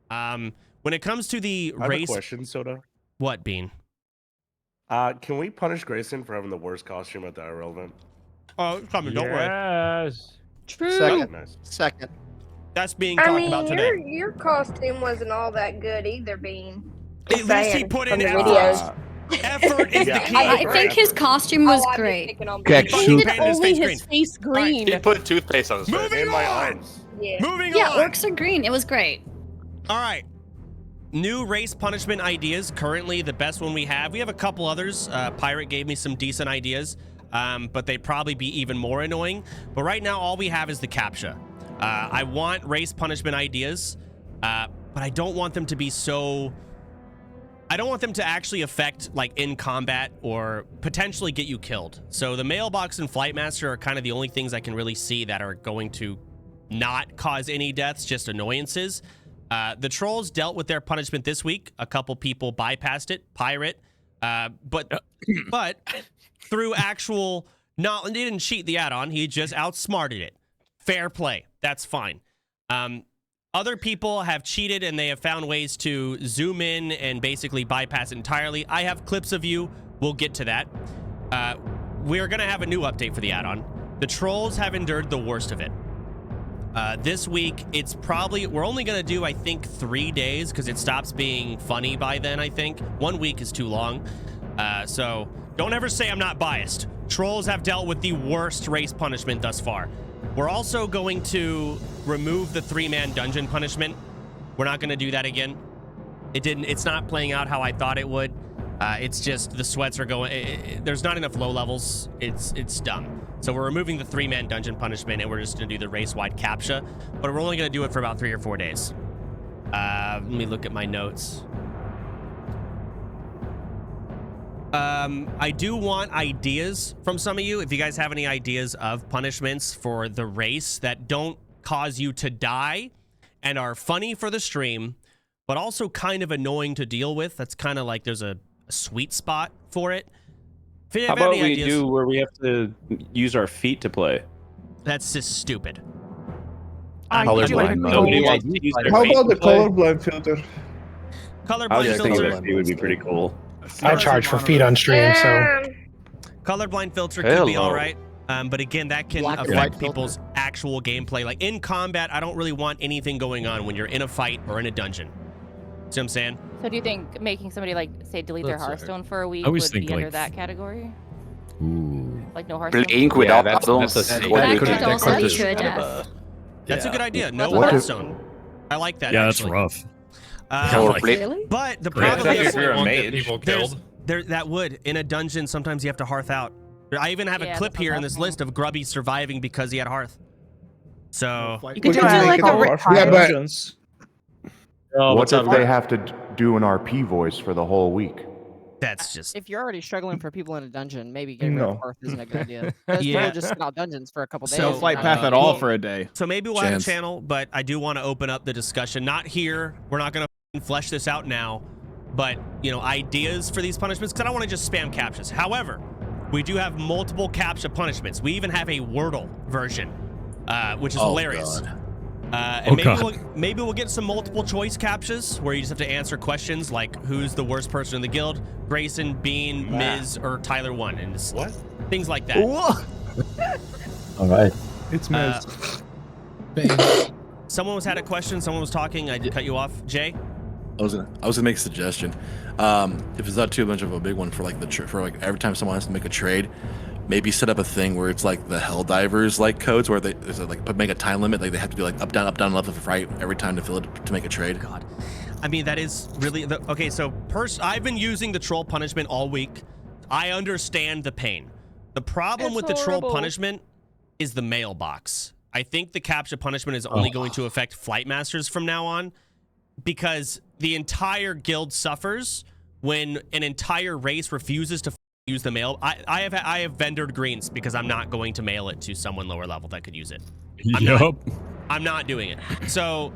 When it comes to the I have race, a question, Soda. what, Bean? Can we punish Grayson for having the worst costume at the irrelevant? Oh, it's coming. Don't worry. Yes. True. Second. Nice. Second. That's being talked about today. Your costume wasn't all that good either, Bean. At least he put in the effort. videos. Effort is the key. I think his costume was great. He painted only his face green. He put toothpaste on his face. Moving on. Yeah. Moving Yeah, on. orcs are green. It was great. All right. New race punishment ideas. Currently, the best one we have. We have a couple others. Pirate gave me some decent ideas, but they'd probably be even more annoying. But right now, all we have is the CAPTCHA. I want race punishment ideas, but I don't want them to be so... I don't want them to actually affect, like, in combat or potentially get you killed. So the mailbox and Flightmaster are kind of the only things I can really see that are going to not cause any deaths, just annoyances. The trolls dealt with their punishment this week. A couple people bypassed it. Pirate. But through actual... Not, he didn't cheat the add-on. He just outsmarted it. Fair play. That's fine. Other people have cheated and they have found ways to zoom in and basically bypass it entirely. I have clips of you. We'll get to that. We're going to have a new update for the add-on. The trolls have endured the worst of it. This week, it's probably... We're only going to do, I think, 3 days because it stops being funny by then, I think. 1 week is too long. So don't ever say I'm not biased. Trolls have dealt with the worst race punishment thus far. We're also going to remove the 3-man dungeon punishment. We're not going to do that again. It's not playing out how I thought it would. It's just the sweats are going... there's not enough low levels. It's dumb. So we're removing the 3-man dungeon punishment, and we're just going to do the race-wide CAPTCHA. But we're only going to do it for about 3 or 4 days. Let me look at my notes. I do want ideas from some of you. If you guys have any ideas of punishments for the race that don't cause you to die and are funny for the stream, but also kind of annoying to deal with. That's kind of like there's a sweet spot for it. How about we do where we have to use our feet to play? That's just stupid. Colorblind. Nobody wants to use their How feet about to the play? colorblind filter? Colorblind filter. It would be pretty cool. I charge for feet on stream, so... Colorblind filter could be all right. But again, that can affect people's actual gameplay. Like in combat, I don't really want anything going on when you're in a fight or in a dungeon. See what I'm saying? So do you think making somebody, like, say, delete their Hearthstone for a week I would was be thinking, under like, that category? Ooh. Like no Hearthstone? Blink without add-ons. That could also lead to a death. That's a good idea. No What Hearthstone. I like that. Yeah, actually. that's But rough. the Yeah, problem is, you're a mage. that would in a dungeon. Sometimes you have to hearth out. I even have a clip here in this list of Grubby surviving because he had hearth. So You could do like a What if they have to do an RP voice for the whole week? that's just... If you're already struggling for people in a dungeon, maybe getting rid of Hearth isn't a good idea. People just sit out dungeons for a couple days. No flight path at all for a day. So maybe we'll have a channel, but I do want to open up the discussion. Not here. We're not going to flesh this out now. But, you know, ideas for these punishments, because I don't want to just spam CAPTCHAs. However, we do have multiple CAPTCHA punishments. We even have a Wordle version, which is hilarious. Maybe we'll get some multiple choice CAPTCHAs where you just have to answer questions like who's the worst person in the guild, Grayson, Bean, Miz, or Tyler 1, and just things like that. All right. It's Miz. Someone had a question. Someone was talking. I did cut you off. Jay? I was gonna make a suggestion. If it's not too much of a big one for like every time someone has to make a trade, maybe set up a thing where it's like the Helldivers like codes where make a time limit, like they have to do like up down left right every time to fill it to make a trade. God, I mean that is really okay. So I've been using the troll punishment all week. I understand the pain. The problem with the troll punishment is the mailbox. I think the CAPTCHA punishment is only going to affect flight masters from now on, because the entire guild suffers when an entire race refuses to use the mail. I have vendored greens because I'm not going to mail it to someone lower level that could use it. I'm not doing it. So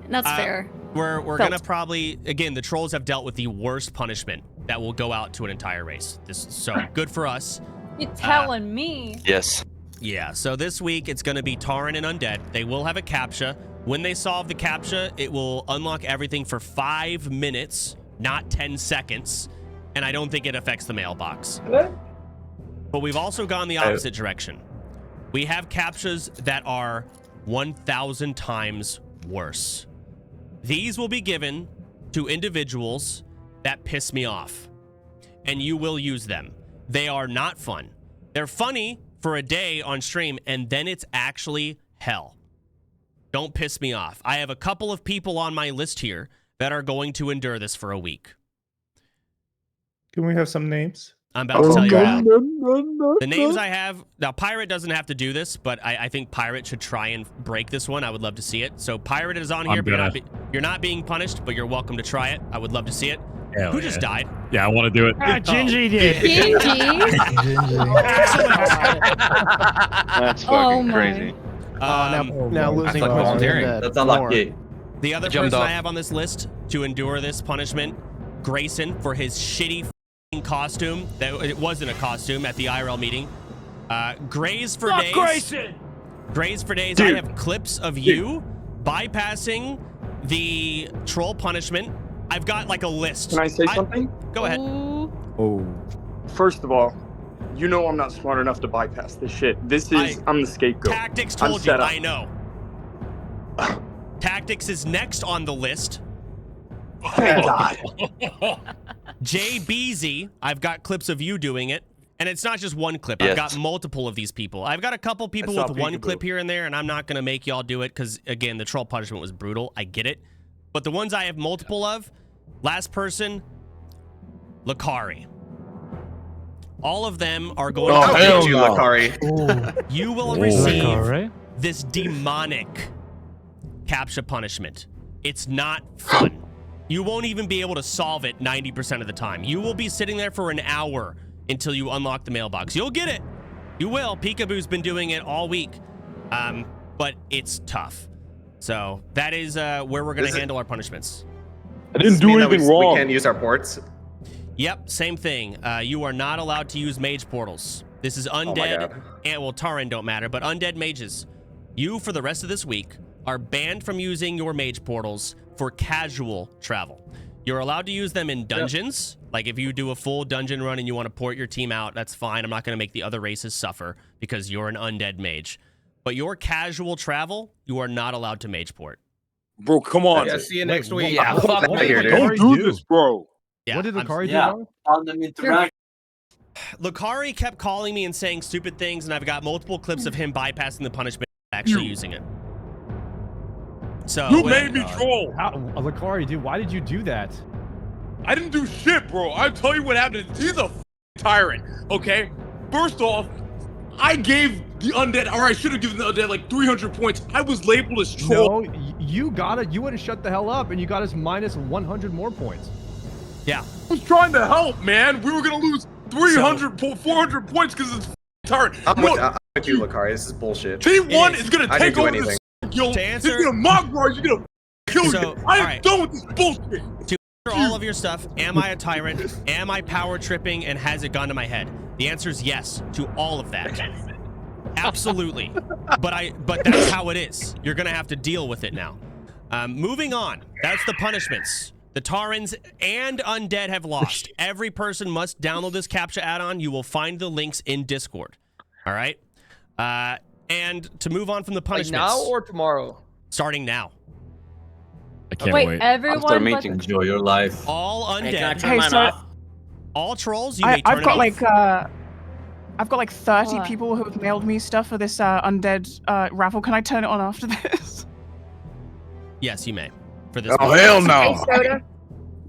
that's fair. We're gonna probably, again, the trolls have dealt with the worst punishment that will go out to an entire race. So good for us. You're telling me. Yes. Yeah, so this week it's going to be Tauren and Undead. They will have a CAPTCHA. When they solve the CAPTCHA, it will unlock everything for 5 minutes, not 10 seconds. And I don't think it affects the mailbox. But we've also gone the opposite direction. We have CAPTCHAs that are 1,000 times worse. These will be given to individuals that piss me off, and you will use them. They are not fun. They're funny for a day on stream, and then it's actually hell. Don't piss me off. I have a couple of people on my list here that are going to endure this for a week. Can we have some names? I'm about to tell you now. The names I have... Now, Pirate doesn't have to do this, but I think Pirate should try and break this one. I would love to see it. So, Pirate is on here, but you're not being punished, but you're welcome to try it. I would love to see it. Who just died? Yeah, I want to do it. Gingy did. Gingy. That's fucking crazy. Now losing That's unlucky. The other person I have on this list to endure this punishment, Grayson, for his shitty costume. It wasn't a costume at the IRL meeting. Grays for days. Grayson! Grays for days. Dude. I have clips of you bypassing the troll punishment. I've got like a list. Can I say something? Go ahead. Oh. First of all, you know I'm not smart enough to bypass this shit. I'm the scapegoat. Tactics told you. I know. Tactics is next on the list. Thank God. JBZ, I've got clips of you doing it. And it's not just one clip. I've got multiple of these people. I've got a couple people with one clip here and there, and I'm not going to make y'all do it because, again, the troll punishment was brutal. I get it. But the ones I have multiple of, last person, Lakari. All of them are going to hell you, Lakari. You will receive this demonic CAPTCHA punishment. It's not fun. You won't even be able to solve it 90% of the time. You will be sitting there for an hour until you unlock the mailbox. You'll get it. You will. Peekaboo's been doing it all week. But it's tough. So that is where we're going to handle our punishments. I didn't do anything wrong. We can't use our ports? Yep, same thing. You are not allowed to use mage portals. This is undead, and well, Taran don't matter, but undead mages. You, for the rest of this week, are banned from using your mage portals for casual travel. You're allowed to use them in dungeons. Like if you do a full dungeon run and you want to port your team out, that's fine. I'm not going to make the other races suffer because you're an undead mage. But your casual travel, you are not allowed to mage port. Bro, come on. Yeah, see you next week. Yeah, fuck here, dude. Don't do this, bro. Yeah, what did Lakari do? Lakari kept calling me and saying stupid things, and I've got multiple clips of him bypassing the punishment and actually using it. So you made me troll. Lakari, dude, why did you do that? I didn't do shit, bro. I'll tell you what happened. He's a tyrant, okay? First off, I gave the undead, or I should have given the undead like 300 points. I was labeled as troll. No, you got it. You would have shut the hell up, and you got us minus 100 more points. Yeah. I was trying to help, man. We were going to lose 300, 400 points because it's tyrant. I'm with you, Lakari. This is bullshit. T1 is going to take over this guild. He's going to mock bars. He's going to kill you. I am done with this bullshit. To answer all of your stuff, am I a tyrant? Am I power tripping? And has it gone to my head? The answer is yes to all of that. Absolutely. But that's how it is. You're going to have to deal with it now. Moving on. That's the punishments. The Tarans and Undead have lost. Every person must download this CAPTCHA add-on. You will find the links in Discord. All right? And to move on from the punishments. Like now or tomorrow? Starting now. I can't wait. Everyone enjoy your life. All Undead. Hey, so all trolls, you may turn I've it got off. I've got like 30 people who have mailed me stuff for this undead raffle. Can I turn it on after this? Yes, you may. For this. Oh, hell no.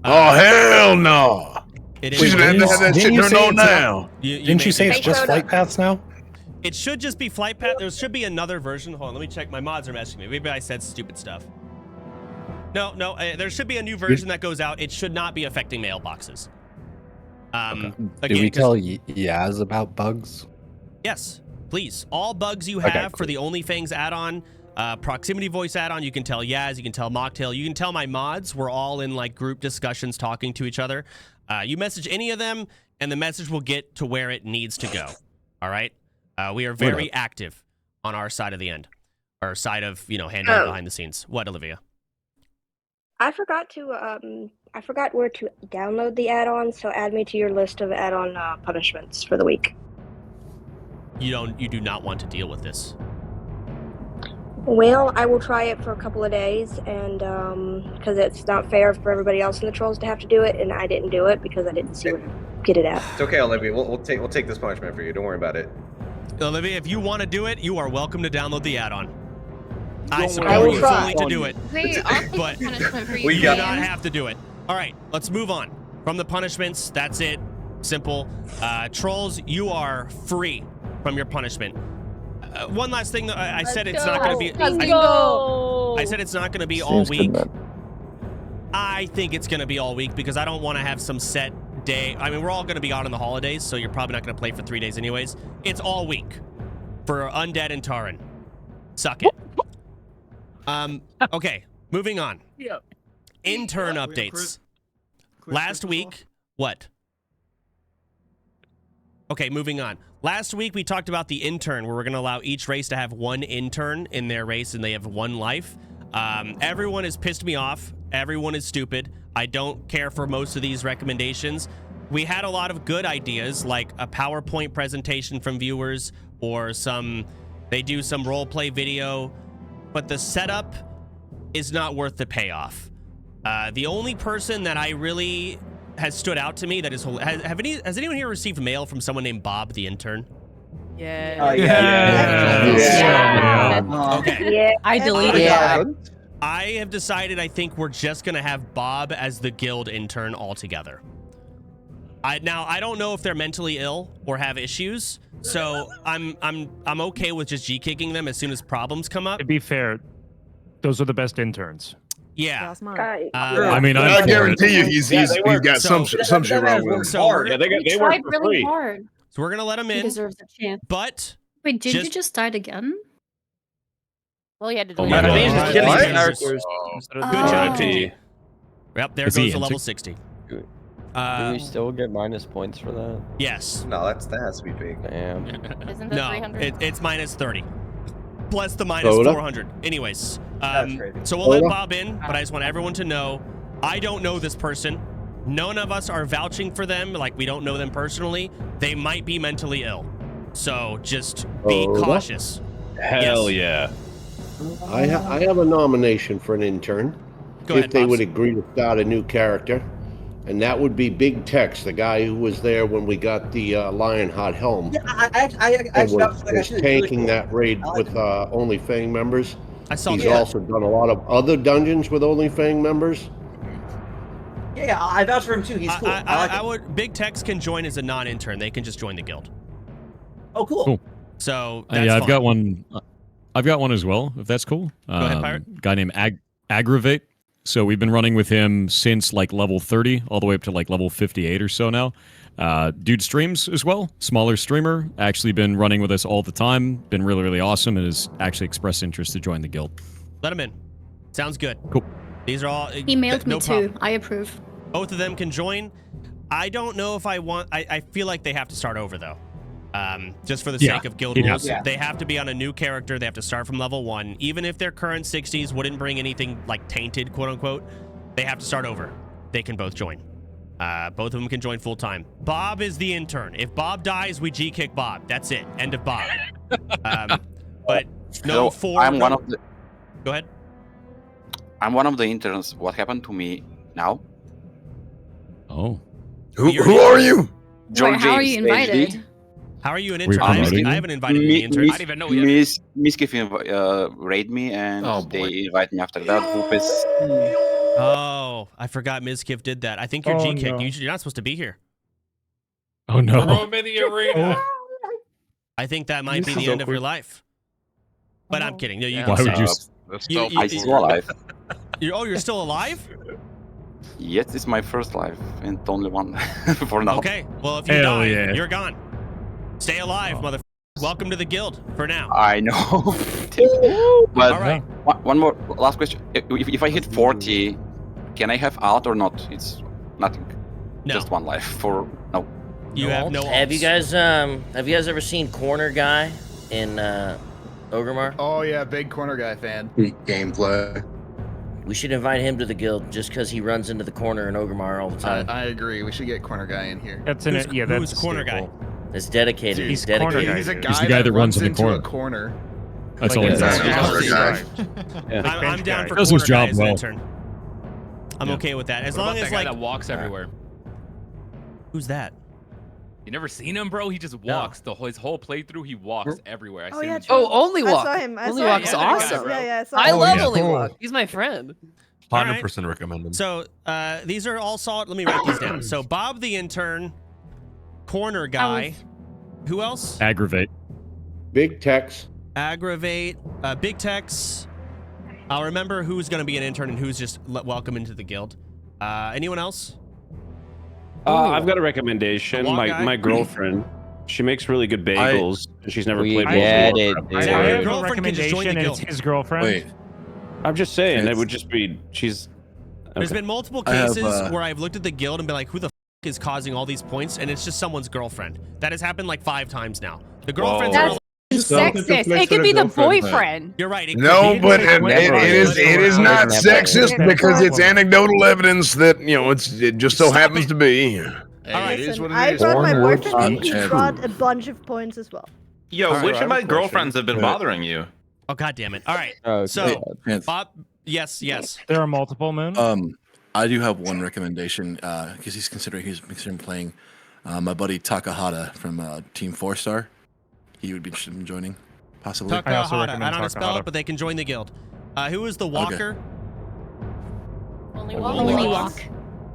Oh, hell no. It is. We should have that shit turned on now. Didn't you say it's just flight paths now? It should just be flight path. There should be another version. Hold on, let me check. My mods are messaging me. Maybe I said stupid stuff. No, there should be a new version that goes out. It should not be affecting mailboxes. Again, did we tell Yaz about bugs? Yes, please. All bugs you have for the OnlyFangs add-on, proximity voice add-on, you can tell Yaz, you can tell Mocktail, you can tell my mods. We're all in like group discussions talking to each other. You message any of them, and the message will get to where it needs to go. All right? We are very active on our side of the end. or side of handling it behind the scenes. What, Olivia? I forgot where to download the add-on, so add me to your list of add-on punishments for the week. You do not want to deal with this. Well, I will try it for a couple of days, and because it's not fair for everybody else in the trolls to have to do it, and I didn't do it because I didn't see where to get it at. It's okay, Olivia. We'll take this punishment for you. Don't worry about it. Olivia, if you want to do it, you are welcome to download the add-on. I I support will you try. fully to do it, Wait, I'll take but punishment for you. you do not have to do it. All right, let's move on from the punishments. That's it. Simple. Trolls, you are free from your punishment. One last thing, I said it's not going to be. I said it's not going to be all week. I think it's going to be all week because I don't want to have some set day. I mean, we're all going to be out on the holidays, so you're probably not going to play for 3 days anyways. It's all week for Undead and Taran. Suck it. Okay, moving on. Intern updates. Last week, what? Okay, moving on. Last week, we talked about the intern, where we're going to allow each race to have one intern in their race, and they have one life. Everyone has pissed me off. Everyone is stupid. I don't care for most of these recommendations. We had a lot of good ideas, like a PowerPoint presentation from viewers, or they do some roleplay video, but the setup is not worth the payoff. The only person that I really has stood out to me that is has anyone here received mail from someone named Bob the intern? Yeah. Okay. Yeah. I deleted it. I have decided I think we're just gonna have Bob as the guild intern altogether. Now I don't know if they're mentally ill or have issues, so I'm okay with just G-kicking them as soon as problems come up. To be fair, those are the best interns. Yeah. I mean, I guarantee you, he's got some shit wrong with him. So they work for free. Hard. So we're gonna let him He in. deserves a chance. But Wait, did you just die again? Well, he had to Oh delete my it. God. He's What? killing What? characters. Good job, TG. Yep, there Is goes he to level into- 60. Do we still get minus points for that? Yes. No, that has to be big. Damn. Isn't that No, 300? it's minus 30. Plus the minus Soda? 400. Anyways, That's crazy. so we'll let Soda? Bob in, but I just want everyone to know, I don't know this person. None of us are vouching for them. Like, we don't know them personally. They might be mentally ill. So just be Soda? cautious. Hell yeah. I have a nomination for an intern. Go ahead, if they Pops. would agree to start a new character. And that would be Big Tex, the guy who was there when we got the Lionheart helm. Yeah, I and actually was, feel like I was should tanking that raid with OnlyFang members. I saw He's that. also done a lot of other dungeons with OnlyFang members. Yeah, I vouch for him too. He's cool. I like him. Big Tex can join as a non-intern. They can just join the guild. Oh, cool. Cool. So that's Yeah, I've fine. got one. I've got one as well, if that's cool. Go ahead, Pirate. Guy named Aggravate. So we've been running with him since like level 30, all the way up to like level 58 or so now. Dude streams as well. Smaller streamer. Actually been running with us all the time. Been really, really awesome, and has actually expressed interest to join the guild. Let him in. Sounds good. Cool. These are all. He mailed me no too. problem. I approve. Both of them can join. I don't know if I want. I feel like they have to start over though. Just for the sake of guild rules, they have to be on a new character. They have to start from level 1. Even if their current 60s wouldn't bring anything like tainted, quote unquote, they have to start over. They can both join. Both of them can join full time. Bob is the intern. If Bob dies, we G-kick Bob. That's it. End of Bob. But no, I'm one of the. Go ahead. I'm one of the interns. What happened to me now? Oh. Who are you? Wait, how are you invited? How are you an intern? I haven't invited any interns. I didn't even know yet. Miskiff raid me and they invite me after that. Oh, I forgot Mizkiff did that. I think you're G-kicked. no. You're not supposed to be here. Oh no. Throw him in the arena. I think that might be the end of your life. But I'm kidding. No, you Why can would you? I'm still alive. You're still alive? Yes, it's my first life and only one for now. Okay. Well, if you Hell die, yeah. you're gone. Stay alive, mother. Welcome to the guild for now. I know. But All right. one more last question. If I hit 40, can I have out or not? It's nothing. No. Just one life for no. You have no Have you alts. guys ever seen Corner Guy in Ogremar? Oh yeah, big corner guy fan. Gameplay. We should invite him to the guild just because he runs into the corner in Ogremar all the time. I agree. We should get corner guy in here. That's an yeah. That's who's corner guy? That's dedicated. He's dedicated. corner He's a guy, guy, He's the guy that runs in the into corner. a corner. That's Like all he a- does. I'm down for Does his corner job guy as an well. intern. I'm okay with that. As long as guy like that walks everywhere. Who's that? You never seen him, bro? He just walks his whole playthrough. He walks everywhere. I see him. Only walk. I saw him. Only walk's awesome. I love him. Only walk. He's my friend. 100% recommend him. So these are all solid. Let me write these down. So Bob the intern, corner guy. Who else? Aggravate. Big Tex. Aggravate. Big Tex. I'll remember who's going to be an intern and who's just welcome into the guild. Anyone else? I've got a recommendation. My girlfriend, she makes really good bagels. She's never played. I have a recommendation, and it's his girlfriend. Wait, I'm just saying it would just be she's. There's been multiple cases where I've looked at the guild and been like, who the f is causing all these points? And it's just someone's girlfriend. That has happened like 5 times now. The girlfriends are sexist. It could be the boyfriend. You're right. No, but it is not sexist because it's anecdotal evidence that it just so happens to be. Listen, I brought my boyfriend and he brought a bunch of points as well. Yo, which of my girlfriends have been bothering you? Oh, God damn it. All right. So, Bob, yes. There are multiple, Moon. I do have one recommendation because he's considering playing. My buddy Takahata from Team 4-Star. He would be interested in joining, possibly. Takahata. I don't know how to spell it, but they can join the guild. Who is the walker? Only walk.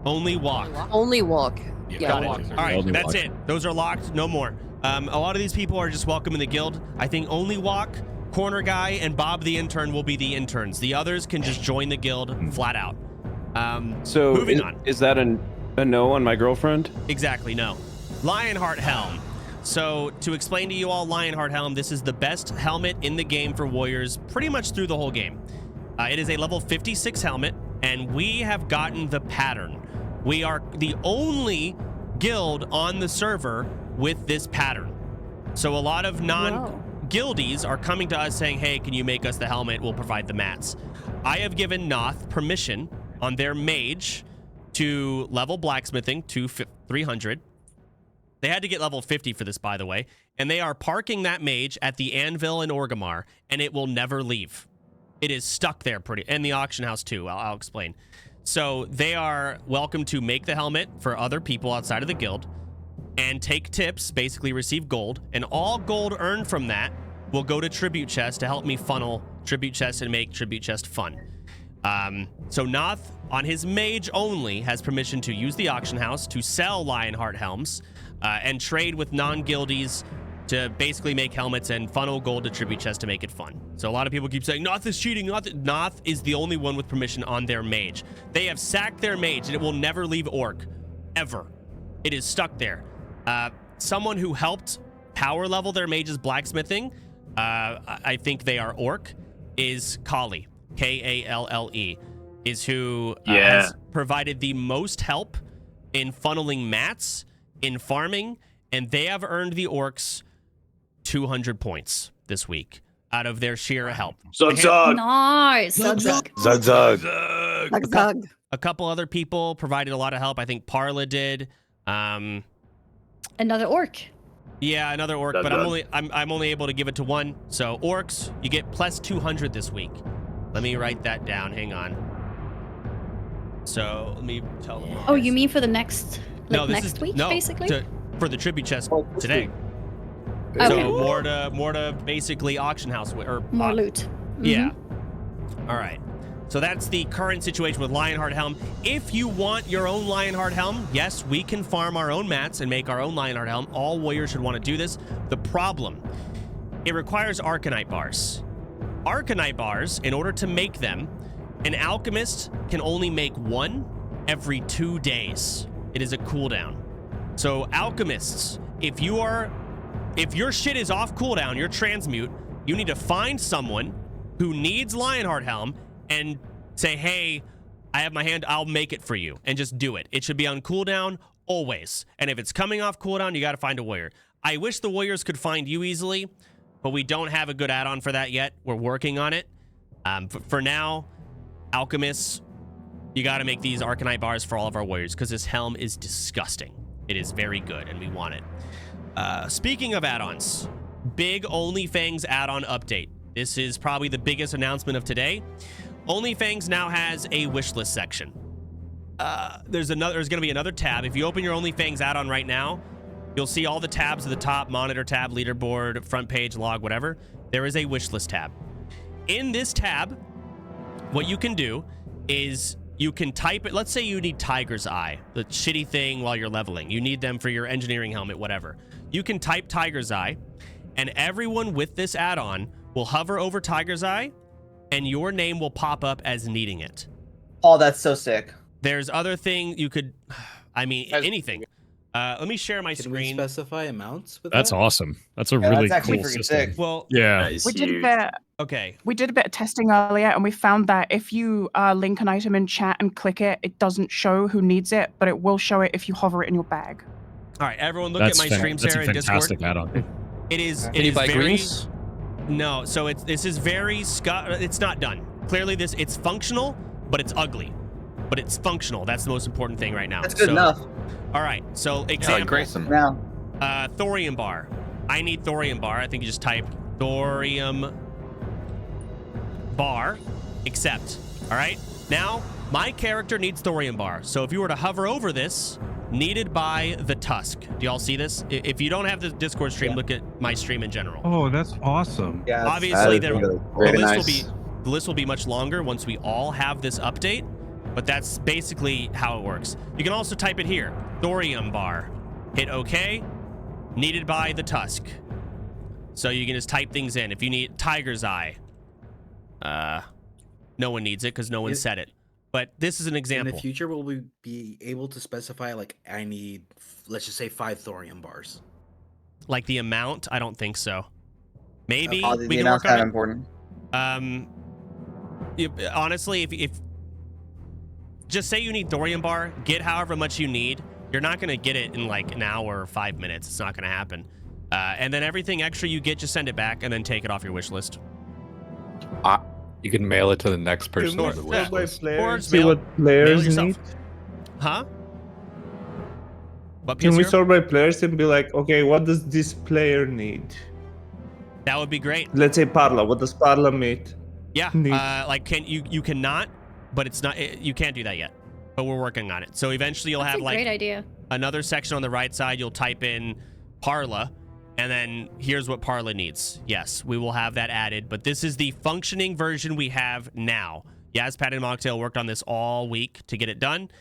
Only walk. Only walk. Got it. All right, that's it. Those are locked. No more. A lot of these people are just welcome in the guild. I think Only Walk, Corner Guy, and Bob the intern will be the interns. The others can just join the guild flat out. So moving on. Is that a no on my girlfriend? Exactly, no. Lionheart Helm. So to explain to you all, Lionheart Helm, this is the best helmet in the game for warriors pretty much through the whole game. It is a level 56 helmet, and we have gotten the pattern. We are the only guild on the server with this pattern. So a lot of non-guildies are coming to us saying, hey, can you make us the helmet? We'll provide the mats. I have given Noth permission on their mage to level blacksmithing to 300. They had to get level 50 for this, by the way. And they are parking that mage at the anvil in Orgrimmar, and it will never leave. It is stuck there and the auction house too. I'll explain. So they are welcome to make the helmet for other people outside of the guild and take tips, basically receive gold, and all gold earned from that will go to tribute chest to help me funnel tribute chest and make tribute chest fun. So Noth, on his mage only, has permission to use the auction house to sell Lionheart helms and trade with non-guildies to basically make helmets and funnel gold to tribute chest to make it fun. So a lot of people keep saying, Noth is cheating. Noth is the only one with permission on their mage. They have sacked their mage, and it will never leave Orc, ever. It is stuck there. Someone who helped power level their mage's blacksmithing, I think they are Orc, is Kali, K-A-L-L-E, is who has provided the most help in funneling mats, in farming, and they have earned the Orcs 200 points this week out of their sheer help. Zug. Nice. Zug. A couple other people provided a lot of help. I think Parla did. Another orc. Yeah, another orc, but I'm only able to give it to one. So orcs, you get plus 200 this week. Let me write that down. Hang on. So let me tell them. Oh, you mean for the next next week, basically? For the tribute chest today. Okay. So more to basically auction house or more loot. Yeah. All right. So that's the current situation with Lionheart Helm. If you want your own Lionheart Helm, yes, we can farm our own mats and make our own Lionheart Helm. All warriors should want to do this. The problem, it requires Arcanite bars. Arcanite bars, in order to make them, an alchemist can only make one every 2 days. It is a cooldown. So alchemists, if your shit is off cooldown, your transmute, you need to find someone who needs Lionheart Helm and say, hey, I have my hand, I'll make it for you, and just do it. It should be on cooldown always. And if it's coming off cooldown, you got to find a warrior. I wish the warriors could find you easily, but we don't have a good add-on for that yet. We're working on it. For now, alchemists, you got to make these Arcanite bars for all of our warriors because this helm is disgusting. It is very good, and we want it. Speaking of add-ons, big OnlyFangs add-on update. This is probably the biggest announcement of today. OnlyFangs now has a wishlist section. There's going to be another tab. If you open your OnlyFangs add-on right now, you'll see all the tabs at the top: monitor tab, leaderboard, front page, log, whatever. There is a wishlist tab. In this tab, what you can do is you can type it. Let's say you need Tiger's Eye, the shitty thing while you're leveling. You need them for your engineering helmet, whatever. You can type Tiger's Eye, and everyone with this add-on will hover over Tiger's Eye, and your name will pop up as needing it. Oh, that's so sick. There's other thing you could, I mean, anything. Let me share my screen. Can we specify amounts with That's that? awesome. That's a really that's cool system. sick. Well, yeah. We did a bit. Okay. We did a bit of testing earlier, and we found that if you link an item in chat and click it, it doesn't show who needs it, but it will show it if you hover it in your bag. All right, everyone, look at my stream share in Discord. That's a fantastic add-on. It is. Can It you is buy very. greens? No, so this is very. It's not done. Clearly, it's functional, but it's ugly. But it's functional. That's the most important thing right now. That's good enough. All right. So example. Grayson. Now, thorium bar. I need thorium bar. I think you just type thorium bar, accept. All right. Now my character needs thorium bar. So if you were to hover over this, needed by the Tusk. Do y'all see this? If you don't have the Discord stream, look at my stream in general. Oh, that's awesome. yeah, Obviously, that is the really list nice. the list will be much longer once we all have this update. But that's basically how it works. You can also type it here, thorium bar. Hit OK. Needed by the Tusk. So you can just type things in. If you need Tiger's Eye, no one needs it because no one said it. But this is an example. In the future, will we be able to specify, like, I need, let's just say 5 thorium bars? Like the amount? I don't think so. Maybe the we can work on it. important. Honestly, if just say you need thorium bar, get however much you need. You're not going to get it in like an hour or 5 minutes. It's not going to happen. And then everything extra you get, just send it back and then take it off your wish list. You can mail it to the next person on the wish Or list. just See mail- what players mail need. yourself. Huh? What, Can we PSVR? sort by players and be like, okay, what does this player need? That would be great. Let's say Parla. What does Parla need? Yeah. Neat. Like you cannot, but it's not. You can't do that yet. But we're working on it. So eventually you'll That's have a like great idea. another section on the right side. You'll type in Parla, and then here's what Parla needs. Yes, we will have that added. But this is the functioning version we have now. Yazpat and Mocktail worked on this all week to get it done.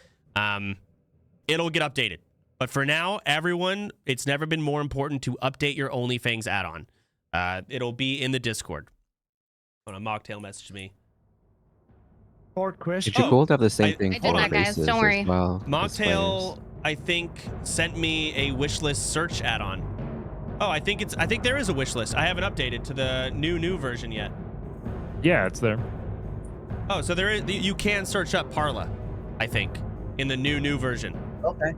It'll get updated. But for now, everyone, it's never been more important to update your OnlyFangs add-on. It'll be in the Discord. When a Mocktail messaged me. Question. It'd be cool to have the same thing I did for that, guys. races Don't worry. as well. as Mocktail, I think, sent me a wishlist search add-on. Oh, I think there is a wishlist. I haven't updated to the new version yet. Yeah, it's there. Oh, so there is. You can search up Parla, I think, in the new version. Okay.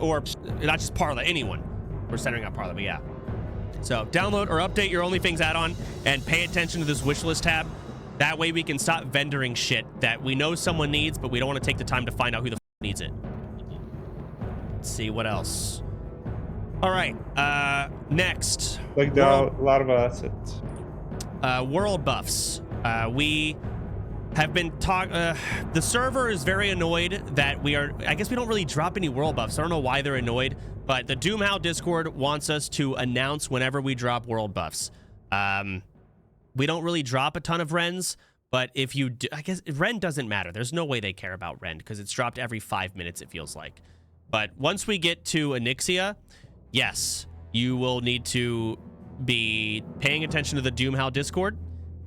Or not just Parla, anyone. We're centering up Parla, but yeah. So download or update your OnlyFangs add-on and pay attention to this wishlist tab. That way we can stop vendoring shit that we know someone needs, but we don't want to take the time to find out who the needs it. Let's see what else. All right. Next. Like there are a lot of assets. World buffs. We have been the server is very annoyed that I guess we don't really drop any world buffs. I don't know why they're annoyed, but the Doomhow Discord wants us to announce whenever we drop world buffs. We don't really drop a ton of Rens, but if you do, I guess Ren doesn't matter. There's no way they care about Ren because it's dropped every 5 minutes, it feels like. But once we get to Onyxia, yes, you will need to be paying attention to the Doomhow Discord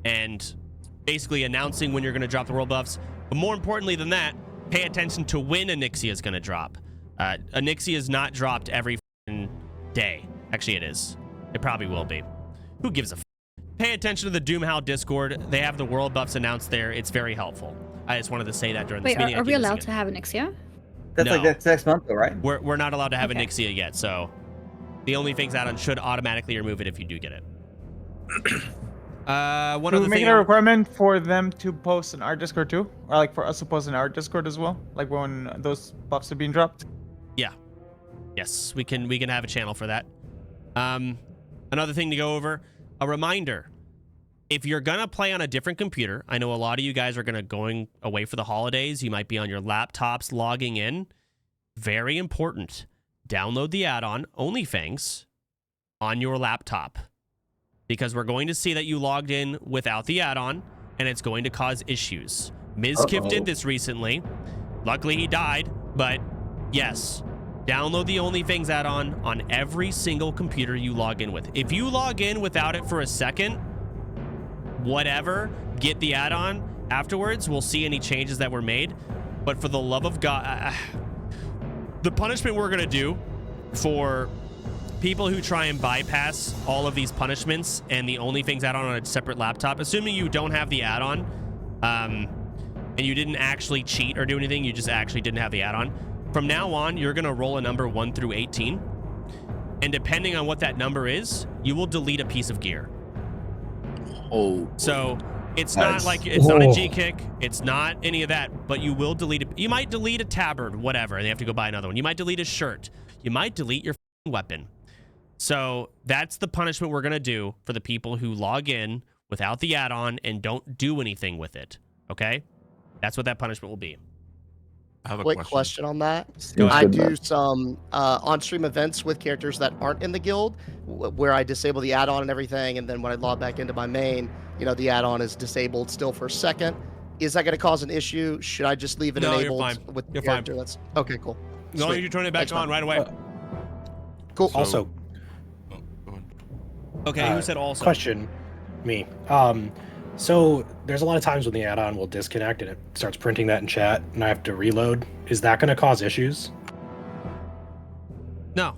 and basically announcing when you're going to drop the world buffs. But more importantly than that, pay attention to when Onyxia is going to drop. Onyxia is not dropped every day. Actually, it is. It probably will be. Who gives a f? Pay attention to the Doomhow Discord. They have the world buffs announced there. It's very helpful. I just wanted to say that during this Wait, meeting. are we allowed to have an Ixia? That's like that's next month, though, right? We're not allowed to have an Onyxia yet, so the OnlyFangs add-on should automatically remove it if you do get it. One Do other we make thing. it a requirement for them to post in our Discord too, or like for us to post in our Discord as well, like when those buffs are being dropped? Yeah. Yes, we can have a channel for that. Another thing to go over, a reminder. If you're going to play on a different computer, I know a lot of you guys are going away for the holidays. You might be on your laptops logging in. Very important. Download the add-on OnlyFangs on your laptop, because we're going to see that you logged in without the add-on, and it's going to cause issues. Mizkif did this recently. Luckily, he died, but yes, download the OnlyFangs add-on on every single computer you log in with. If you log in without it for a second, whatever, get the add-on afterwards. We'll see any changes that were made. But for the love of God, the punishment we're going to do for people who try and bypass all of these punishments and the OnlyFangs add-on on a separate laptop, assuming you don't have the add-on, and you didn't actually cheat or do anything, you just actually didn't have the add-on. From now on, you're going to roll a number 1 through 18. And depending on what that number is, you will delete a piece of gear. Oh. So it's not like it's not a G kick. It's not any of that, but you will delete it. You might delete a tabard, whatever, and they have to go buy another one. You might delete a shirt. You might delete your weapon. So that's the punishment we're going to do for the people who log in without the add-on and don't do anything with it. Okay? That's what that punishment will be. I have a quick question on that. Go I ahead. do some on-stream events with characters that aren't in the guild, where I disable the add-on and everything, and then when I log back into my main, you know, the add-on is disabled still for a second. Is that going to cause an issue? Should I just leave it enabled you're fine. with the You're character? fine. That's okay. Cool. As long as you turn it back on right away. Cool. Also, okay, who said also? Question, me. So there's a lot of times when the add-on will disconnect and it starts printing that in chat, and I have to reload. Is that going to cause issues? No.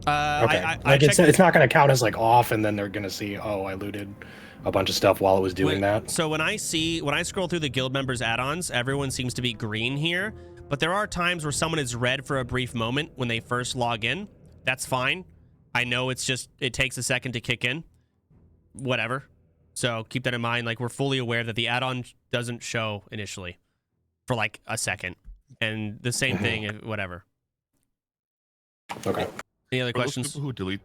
Okay. It's not going to count as like off, and then they're going to see, oh, I looted a bunch of stuff while it was doing that. So when I scroll through the guild members add-ons, everyone seems to be green here, but there are times where someone is red for a brief moment when they first log in. That's fine. I know it takes a second to kick in. Whatever. So keep that in mind. Like, we're fully aware that the add-on doesn't show initially for like a second, and the same thing, whatever. Okay. Any other For those questions? people who delete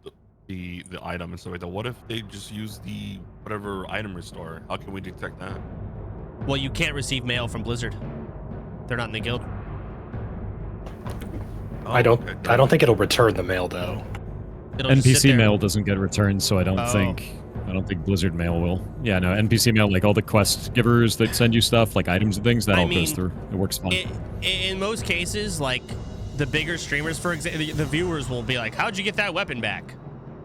the item and stuff like that, what if they just use the whatever item restore? How can we detect that? Well, you can't receive mail from Blizzard. They're not in the guild. I don't think it'll return the mail though. It'll just sit NPC there. mail doesn't get returned, so I don't think Blizzard mail will. Yeah, no, NPC mail, like all the quest givers that send you stuff, like items and things, that all goes through. It works fine. In most cases, like the bigger streamers, for example, the viewers will be like, "How'd you get that weapon back?"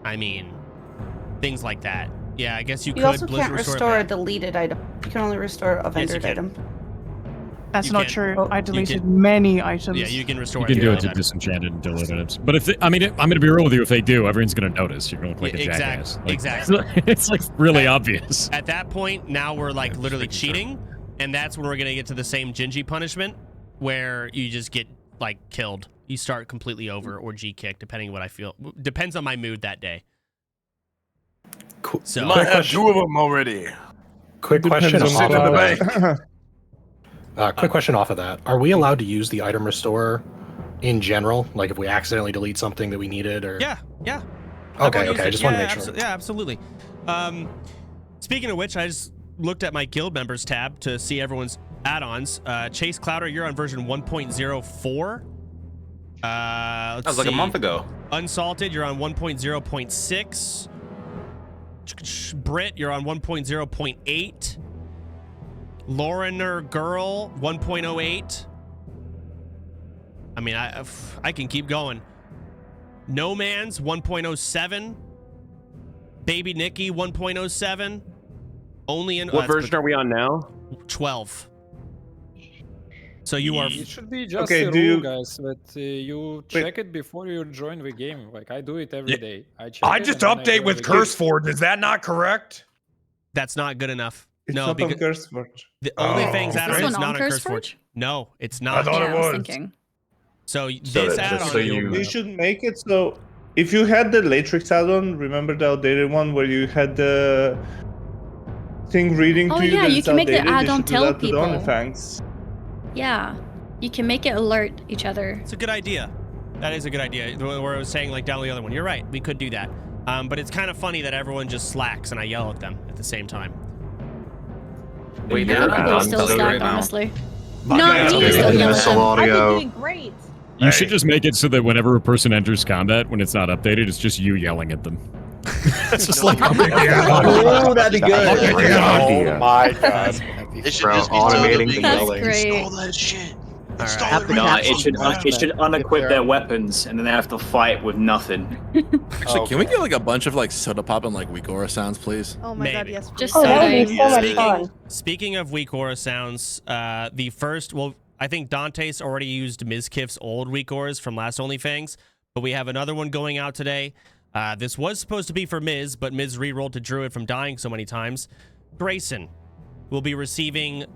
I mean, things like that. Yeah, I guess you could. You also Blizzard can't restore restore it a back. deleted item. You can only restore a vendor can. item. That's You not can. true. I deleted can. many items. Yeah, you can restore. You can do it to item. disenchanted and delete items. But if I'm going to be real with you, if they do, everyone's going to notice. You're going to look like a jackass. Like, Exactly. It's like really obvious. At that point, now we're like literally cheating, and that's when we're gonna get to the same Gingy punishment, where you just get like killed. You start completely over or G kick, depending on what I feel. Depends on my mood that day. Cool. So You might have 2 of them already. Quick question Depends off on of the bank. quick question off of that. Are we allowed to use the item restorer in general? Like if we accidentally delete something that we needed, or yeah. Okay. I just want to make sure. Yeah, absolutely. Speaking of which, I just looked at my guild members tab to see everyone's add-ons. Chase Clouder, you're on version 1.04. That was like a month ago. Unsalted, you're on 1.0.6. Brit, you're on 1.0.8. Laurener Girl, 1.08. I mean, I can keep going. No Man's 1.07. Baby Nikki 1.07. Only in what version are we on now? 12. So you are. It should be just Okay, a do rule, you- guys, that you check it before you join the game. Like I do it every day. I check I it just and then update join with the game. CurseForge. Is that not correct? That's not good enough. It's no, not on because CurseForge. the OnlyFangs Is add-on this is one not on on CurseForge? CurseForge. No, it's I not. thought Yeah, it I was was. thinking. So So this that- just add-on. so You should make it so If you had the Latrix add-on, remember the outdated one where you had the thing reading Oh to you yeah, that you it's can make the outdated, you add-on should do tell that with people. OnlyFangs. Yeah, you can make it alert each other. It's a good idea. That is a good idea. Where I was saying like down the other one. You're right. We could do that. But it's kind of funny that everyone just slacks and I yell at them at the same time. Wait, they still slack, honestly. My No, bad. you still yell at them. I've been doing great. You should just make it so that whenever a person enters combat, when it's not updated, it's just you yelling at them. It's just like, Oh, that'd be good. Oh my god. It should just be automating the yelling. Great. That shit. No, it should unequip their weapons, and then they have to fight with nothing. Actually, can we get like a bunch of like Sodapoppin like weak aura sounds, please? Oh my god, yes. Just please. so That would that be so much fun. Speaking of weak aura sounds, the first, well, I think Dante's already used Mizkif's old weak auras from last OnlyFangs, but we have another one going out today. This was supposed to be for Miz, but Miz rerolled to Druid from dying so many times. Grayson will be receiving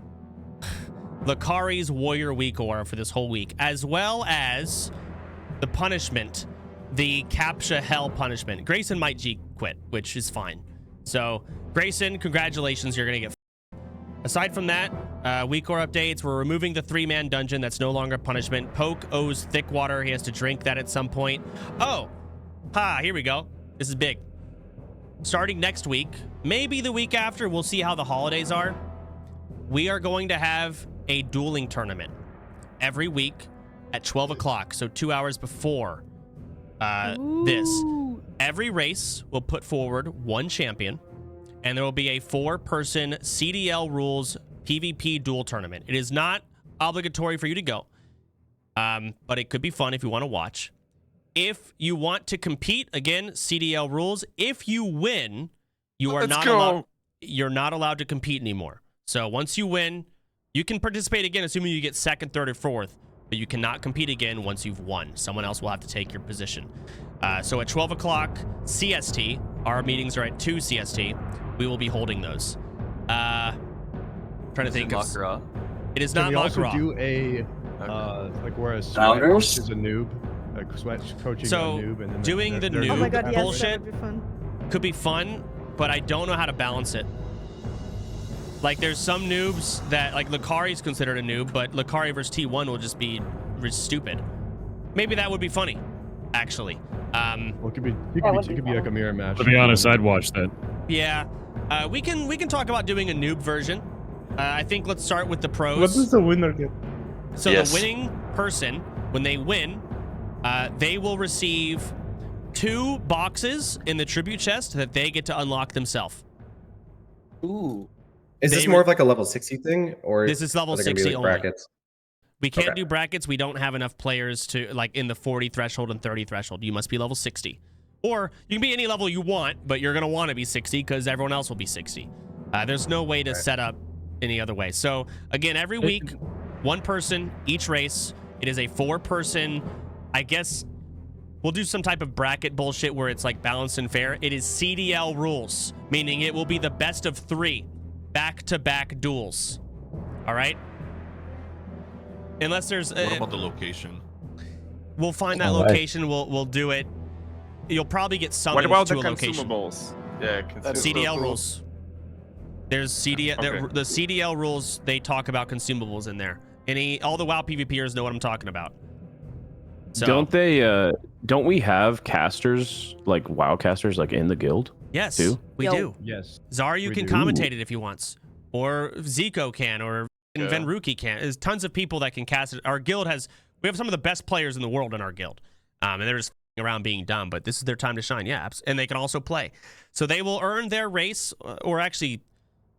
Lakari's Warrior weak aura for this whole week, as well as the punishment, the Captcha Hell punishment. Grayson might G quit, which is fine. So, Grayson, congratulations, you're gonna get. Aside from that, weak aura updates. We're removing the 3-man dungeon. That's no longer punishment. Poke owes thick water. He has to drink that at some point. Oh, here we go. This is big. Starting next week, maybe the week after, we'll see how the holidays are. We are going to have a dueling tournament every week at 12 o'clock, so 2 hours before this. Every race will put forward one champion, and there will be a 4-person CDL rules PvP duel tournament. It is not obligatory for you to go, but it could be fun if you want to watch. If you want to compete, again, CDL rules. If you win, you are you're not allowed to compete anymore. So once you win, you can participate again, assuming you get 2nd, 3rd, or 4th, but you cannot compete again once you've won. Someone else will have to take your position. So at 12 o'clock CST, our meetings are at 2 CST. We will be holding those. Trying to think of... It is not Makara. Makara. Do a like where a sweat Founders? is a noob, like sweat coaching So, a noob, and then doing the they're noob Oh my god, yes, that bullshit would be fun. could be fun, but I don't know how to balance it. Like, there's some noobs that, like, Lakari's considered a noob, but Lakari versus T1 will just be stupid. Maybe that would be funny, actually. Well, it could be like a mirror match. To be honest, I'd watch that. Yeah. We can talk about doing a noob version. I think let's start with the pros. What does the winner get? So the winning person, when they win, they will receive 2 boxes in the tribute chest that they get to unlock themselves. Ooh. Is this more of like a level 60 thing, or this is level 60 only? Brackets? We can't do brackets. We don't have enough players to, like, in the 40 threshold and 30 threshold. You must be level 60. Or you can be any level you want, but you're going to want to be 60 because everyone else will be 60. There's no way to set up any other way. So, again, every week, 1 person, each race. It is a 4-person, I guess we'll do some type of bracket bullshit where it's, like, balanced and fair. It is CDL rules, meaning it will be the best of 3 back-to-back duels. All right? Unless there's... What about the location? We'll find that location. We'll do it. You'll probably get summoned What about to the a location. consumables? Yeah, CDL rules. There's CDL. The CDL rules. They talk about consumables in there. All the WoW PvPers know what I'm talking about. So, don't we have casters, like WoW casters, like in the guild? Yes, too? we do. Yes. Zaryu can commentate it if he wants, or Zico can, or Venruki can. There's tons of people that can cast it. Our guild we have some of the best players in the world in our guild, and they're just around being dumb, but this is their time to shine. Yeah, and they can also play. So they will earn their race, or actually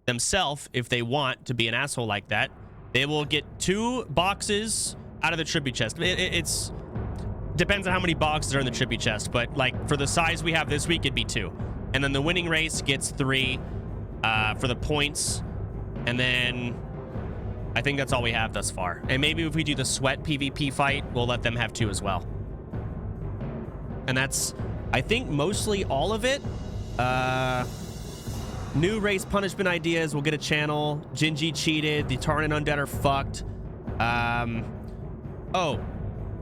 themselves, if they want to be an asshole like that. They will get 2 boxes out of the tribute chest. It's depends on how many boxes are in the tribute chest, but like for the size we have this week, it'd be 2. And then the winning race gets 3 for the points, and then I think that's all we have thus far. And maybe if we do the sweat PvP fight, we'll let them have 2 as well. And that's, I think, mostly all of it. New race punishment ideas. We'll get a channel. Gingy cheated. The Tarn and Undead are fucked. Oh,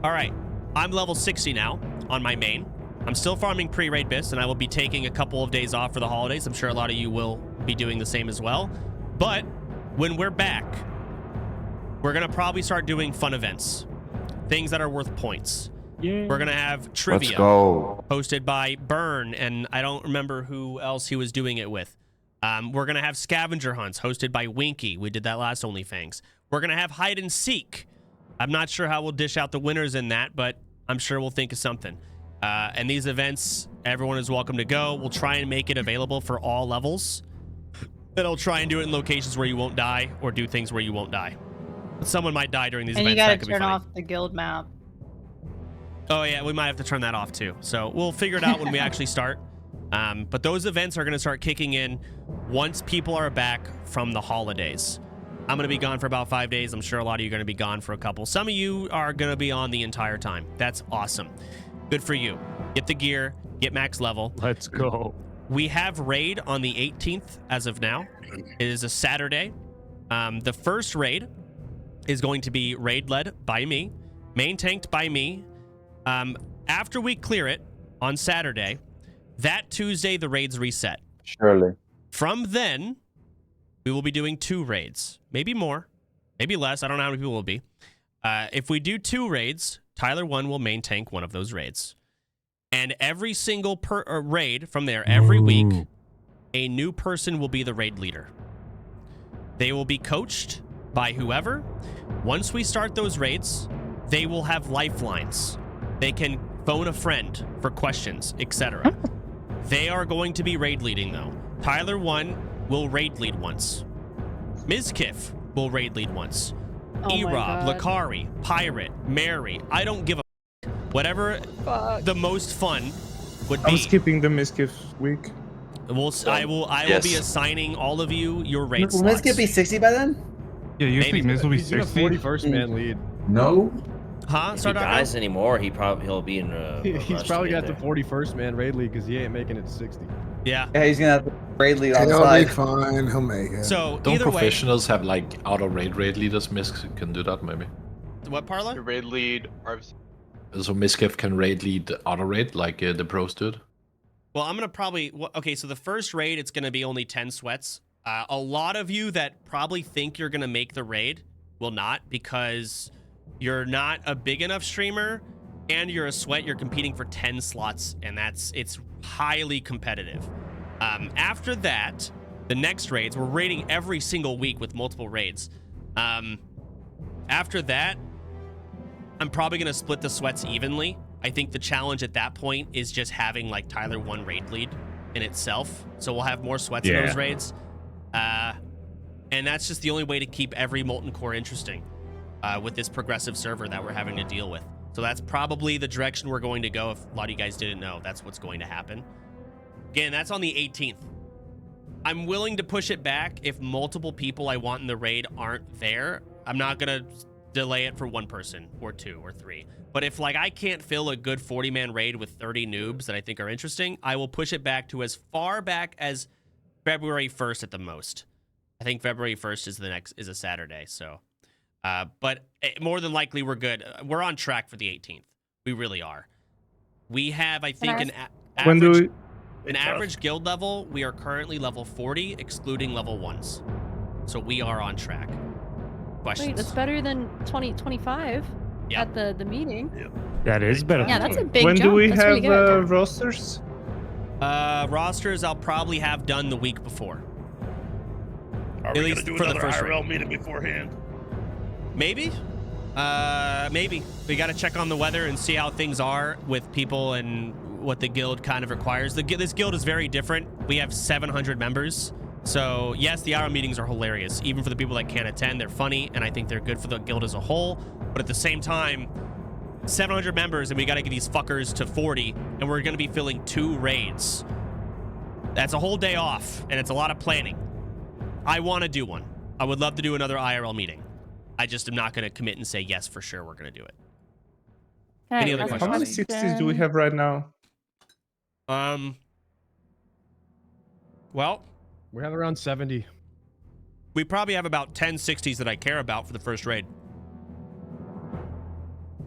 all right. I'm level 60 now on my main. I'm still farming pre-raid bits, and I will be taking a couple of days off for the holidays. I'm sure a lot of you will be doing the same as well. But when we're back, we're going to probably start doing fun events. Things that are worth points. Yeah. We're going to have trivia hosted by Burn, and I don't remember who else he was doing it with. We're going to have scavenger hunts hosted by Winky. We did that last OnlyFangs. We're going to have hide and seek. I'm not sure how we'll dish out the winners in that, but I'm sure we'll think of something. And these events, everyone is welcome to go. We'll try and make it available for all levels. And I'll try and do it in locations where you won't die or do things where you won't die. But someone might die during these and events. And you gotta turn off the guild map. Oh, yeah, we might have to turn that off too. So we'll figure it out when we actually start. But those events are going to start kicking in once people are back from the holidays. I'm going to be gone for about 5 days. I'm sure a lot of you are going to be gone for a couple. Some of you are going to be on the entire time. That's awesome. Good for you. Get the gear, get max level. Let's go. We have raid on the 18th as of now. It is a Saturday. The first raid is going to be raid led by me, main tanked by me. After we clear it on Saturday, that Tuesday, the raids reset. Surely. From then, we will be doing 2 raids. Maybe more, maybe less. I don't know how many people will be. If we do 2 raids, Tyler 1 will main tank one of those raids. And every single raid from there, every week, a new person will be the raid leader. They will be coached by whoever. Once we start those raids, they will have lifelines. They can phone a friend for questions, etc. They are going to be raid leading, though. Tyler 1 will raid lead once. Mizkif will raid lead once. E-Rob, Lakari, Pirate, Mary. I don't give a whatever the most fun would be. I'm skipping the Mizkif week. I will be assigning all of you your raid Will slots. Mizkif be 60 by then? Yeah, you Maybe. think Miz will be He's in a 60? 41st man lead. No. Huh? If he dies anymore, he'll be in a He's probably got the 41st man raid league because he ain't making it to 60. Yeah. Yeah, he's gonna have the raid lead on the He'll side. be fine. He'll make it. So Don't either professionals have like auto raid leaders? Misk can do that maybe. What, Parla? Your raid lead. So Miskif can raid lead auto raid like the pros did. Well, I'm gonna probably okay. So the first raid, it's gonna be only 10 sweats. A lot of you that probably think you're gonna make the raid will not, because you're not a big enough streamer and you're a sweat. You're competing for 10 slots, and it's highly competitive. After that, the next raids, we're raiding every single week with multiple raids. After that, I'm probably gonna split the sweats evenly. I think the challenge at that point is just having like Tyler 1 raid lead in itself. So we'll have more sweats in those raids. And that's just the only way to keep every Molten Core interesting with this progressive server that we're having to deal with. So that's probably the direction we're going to go. If a lot of you guys didn't know, that's what's going to happen. Again, that's on the 18th. I'm willing to push it back if multiple people I want in the raid aren't there. I'm not going to delay it for 1 person or 2 or 3. But if like I can't fill a good 40-man raid with 30 noobs that I think are interesting, I will push it back to as far back as February 1st at the most. I think February 1st is a Saturday, so but more than likely we're good. We're on track for the 18th. We really are. We have, I think, an average guild level. We are currently level 40, excluding level 1s. So we are on track. Questions? Wait, that's better than 2025 at the meeting. That is better. Yeah, that's a big When jump. do we That's have really good. rosters? Rosters I'll probably have done the week before. Are At we least gonna do for the another first IRL raid. meeting beforehand? Maybe. Maybe. We got to check on the weather and see how things are with people and what the guild kind of requires. This guild is very different. We have 700 members. So yes, the IRL meetings are hilarious. Even for the people that can't attend, they're funny, and I think they're good for the guild as a whole. But at the same time, 700 members, and we got to get these fuckers to 40, and we're going to be filling 2 raids. That's a whole day off, and it's a lot of planning. I want to do one. I would love to do another IRL meeting. I just am not going to commit and say, yes, for sure, we're going to do it. Any other questions? How many 60s do we have right now? Well, we have around 70. We probably have about 10 60s that I care about for the first raid.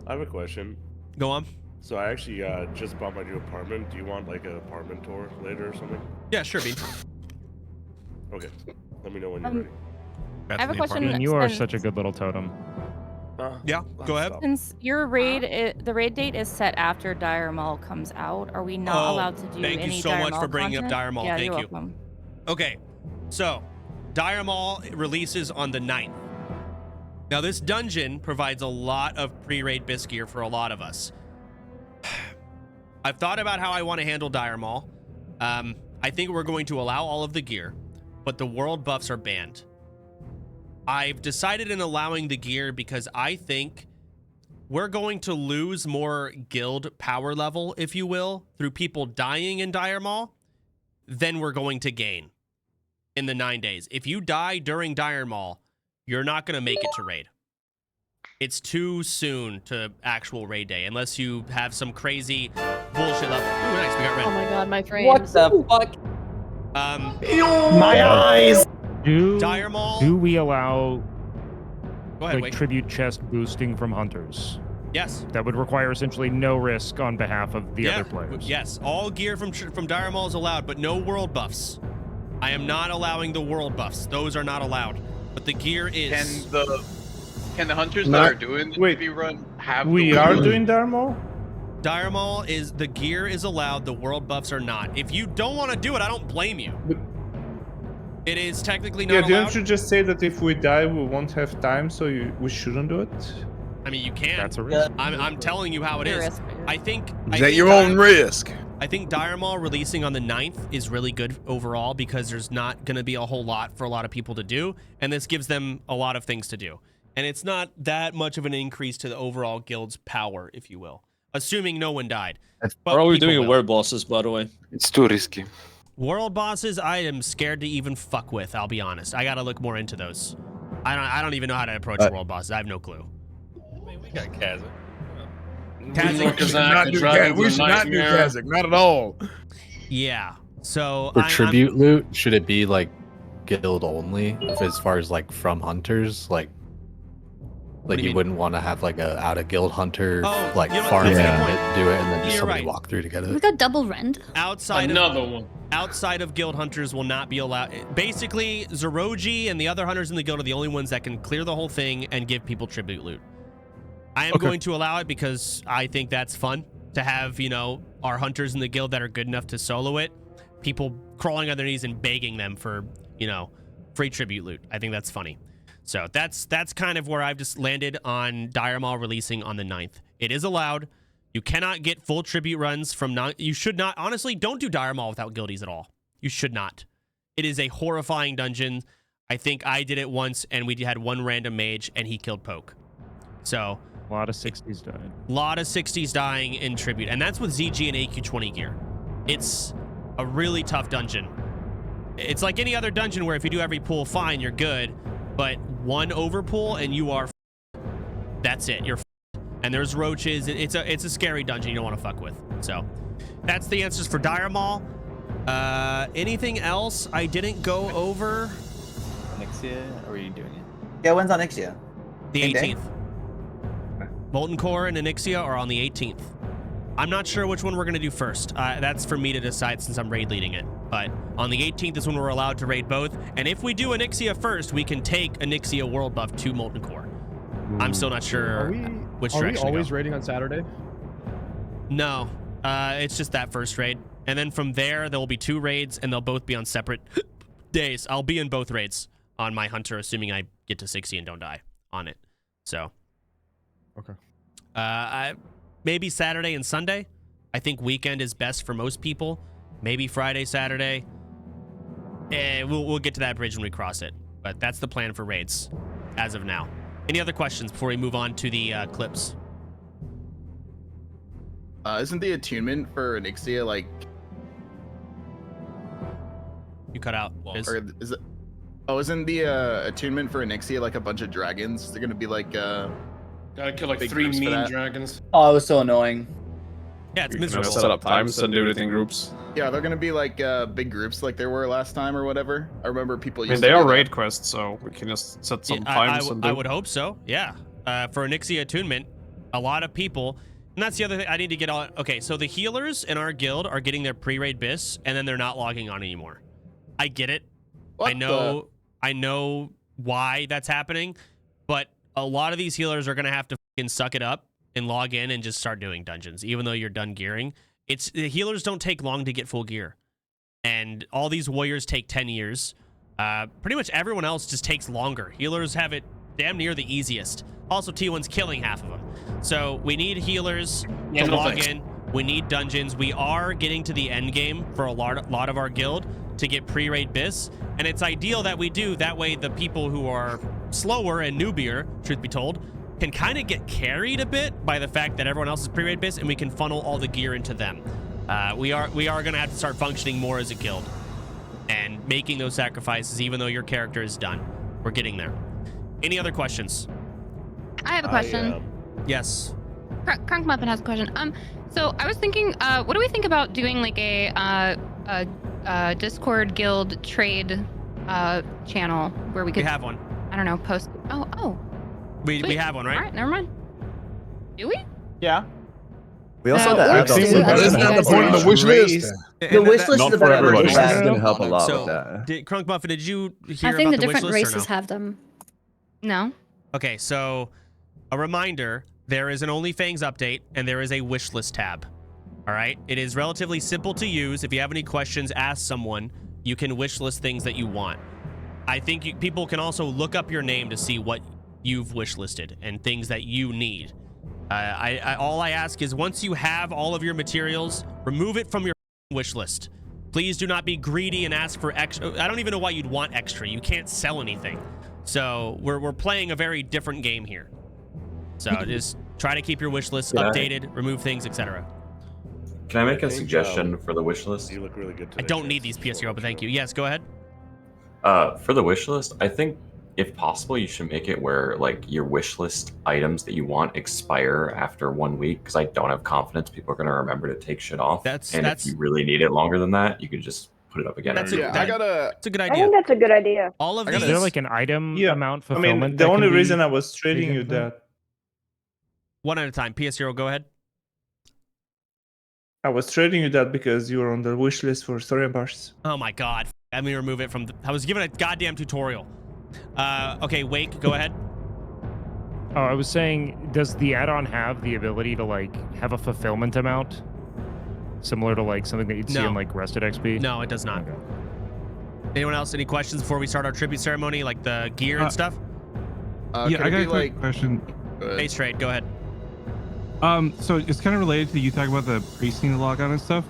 I have a question. Go on. So I actually just bought my new apartment. Do you want like an apartment tour later or something? Yeah, sure, Bean. Okay. Let me know when you're ready. I have a question. And you are such a good little totem. Yeah, go ahead. Since your raid, the raid date is set after Dire Maul comes out, are we not allowed to do any Thank you so much for bringing up Dire Maul. Yeah, Thank you're you. welcome. Okay, so Dire Maul releases on the 9th. Now, this dungeon provides a lot of pre-raid bisc gear for a lot of us. I've thought about how I want to handle Dire Maul. I think we're going to allow all of the gear, but the world buffs are banned. I've decided in allowing the gear because I think we're going to lose more guild power level, if you will, through people dying in Dire Maul than we're going to gain in the 9 days. If you die during Dire Maul, you're not going to make it to raid. It's too soon to actual raid day, unless you have some crazy bullshit level. Ooh, nice, we got red. Oh my god, my frames. What the fuck? My eyes! Dire Maul. Do we allow Go ahead, like Wake. tribute chest boosting from hunters? Yes. That would require essentially no risk on behalf of the other players. Yes, all gear from Dire Maul is allowed, but no world buffs. I am not allowing the world buffs. Those are not allowed. But the gear is. Can the hunters that are doing the TP run have? We are doing Dire Maul? Dire Maul is the gear is allowed. The world buffs are not. If you don't want to do it, I don't blame you. It is technically not Yeah, allowed. didn't you just say that if we die, we won't have time, so we shouldn't do it? I mean, you can. That's a risk. I'm telling you how it is. I think. Is at your own risk. I think Dire Maul releasing on the 9th is really good overall because there's not going to be a whole lot for a lot of people to do, and this gives them a lot of things to do. And it's not that much of an increase to the overall guild's power, if you will, assuming no one died. What are we doing with world bosses, by the way? It's too risky. World bosses, I am scared to even fuck with. I'll be honest. I gotta look more into those. I don't even know how to approach world bosses. I have no clue. I mean, we got Kazakh. We should not do Kazakh, not at all. Yeah. So for tribute loot, should it be like guild only? If as far as like from hunters, like you wouldn't want to have like a out of guild hunter like farm it, do it, and then just somebody walk through to get We it. got double rend. Outside of guild hunters will not be allowed. Basically, Zeroji and the other hunters in the guild are the only ones that can clear the whole thing and give people tribute loot. I am going to allow it because I think that's fun to have, you know, our hunters in the guild that are good enough to solo it. People crawling on their knees and begging them for, you know, free tribute loot. I think that's funny. So that's kind of where I've just landed on Dire Maul releasing on the 9th. It is allowed. You cannot get full tribute runs from you should not. Honestly, don't do Dire Maul without guildies at all. You should not. It is a horrifying dungeon. I think I did it once and we had one random mage and he killed Poke. So a lot of 60s dying. A lot of 60s dying in tribute. And that's with ZG and AQ20 gear. It's a really tough dungeon. It's like any other dungeon where if you do every pull, fine, you're good. But one overpull and you are that's it. You're and there's roaches. It's a scary dungeon you don't want to fuck with. So that's the answers for Dire Maul. Anything else I didn't go over? Nixia, are we doing it? Yeah, when's on Nixia? The 18th. Molten Core and Onyxia are on the 18th. I'm not sure which one we're going to do first. That's for me to decide since I'm raid leading it. But on the 18th is when we're allowed to raid both. And if we do Onyxia first, we can take Onyxia world buff to Molten Core. I'm still not sure which direction Are we always to go. raiding on Saturday? No, it's just that first raid. And then from there will be 2 raids, and they'll both be on separate days. I'll be in both raids on my Hunter, assuming I get to 60 and don't die on it. So, okay. Maybe Saturday and Sunday. I think weekend is best for most people. Maybe Friday, Saturday. We'll get to that bridge when we cross it. But that's the plan for raids as of now. Any other questions before we move on to the clips? Isn't the attunement for Onyxia like? You cut out. Or is it? Oh, isn't the attunement for Onyxia like a bunch of dragons? They're gonna be like gotta kill like big 3 groups for mean that. dragons. Oh, it was so annoying. Yeah, it's miserable. Set up times and do it in groups. Yeah, they're gonna be like big groups like there were last time or whatever. I remember people. I mean, used they to are do that. raid quests, so we can just set some Yeah, times and do. I would hope so. Yeah. For Onyxia attunement, a lot of people And that's the other thing I need to get on. Okay, so the healers in our guild are getting their pre-raid bis, and then they're not logging on anymore. I get it. I know why that's happening, but a lot of these healers are going to have to fucking suck it up and log in and just start doing dungeons, even though you're done gearing. The healers don't take long to get full gear, and all these warriors take 10 years. Pretty much everyone else just takes longer. Healers have it damn near the easiest. Also, T1's killing half of them. So we need healers to log in. We need dungeons. We are getting to the end game for a lot of our guild to get pre-raid bis, and it's ideal that we do. That way, the people who are slower and newbier, truth be told, can kind of get carried a bit by the fact that everyone else is pre-raid bis, and we can funnel all the gear into them. We are going to have to start functioning more as a guild and making those sacrifices, even though your character is done. We're getting there. Any other questions? I have a question. Yes. Crunk Muffin has a question. So I was thinking, what do we think about doing like a Discord guild trade channel where we could? We have one. I don't know. Post. Oh. We have one, right? All right. Never mind. Do we? Yeah. We also have That's not the point of the wish list. The wish list is about everybody. That's So- going to help a lot so, with that. Crunk Muffin, did you hear I think about the wish different list or races no? have them. No. Okay, so a reminder, there is an OnlyFangs update and there is a wish list tab. All right, it is relatively simple to use. If you have any questions, ask someone. You can wish list things that you want. I think people can also look up your name to see what you've wish listed and things that you need. All I ask is once you have all of your materials, remove it from your wish list. Please do not be greedy and ask for extra. I don't even know why you'd want extra. You can't sell anything. So we're playing a very different game here. So just try to keep your wish list updated, remove things, etc. Can I make a suggestion for the wish list? You look really good today. I don't need these PS0, but thank you. Yes, go ahead. For the wish list, I think if possible, you should make it where like your wish list items that you want expire after 1 week, because I don't have confidence people are going to remember to take shit off. If you really need it longer than that, you could just put it up again. That's a good I idea. think that's a good idea. All of Is these. there like an item amount I fulfillment? mean, the that only can be reason I was trading you taken from? that One at a time. PS0, go ahead. I was trading you that because you were on the wish list for story bars. Oh my god. Let me remove it from the... I was given a goddamn tutorial. Okay, Wake, go ahead. Oh, I was saying, does the add-on have the ability to like have a fulfillment amount similar to like something that you'd see in like Rested XP? No, it does not. Okay. Anyone else? Any questions before we start our tribute ceremony, like the gear and stuff? Yeah, I got a quick question. Base trade, go ahead. So it's kind of related to you talking about the priesting logon and stuff.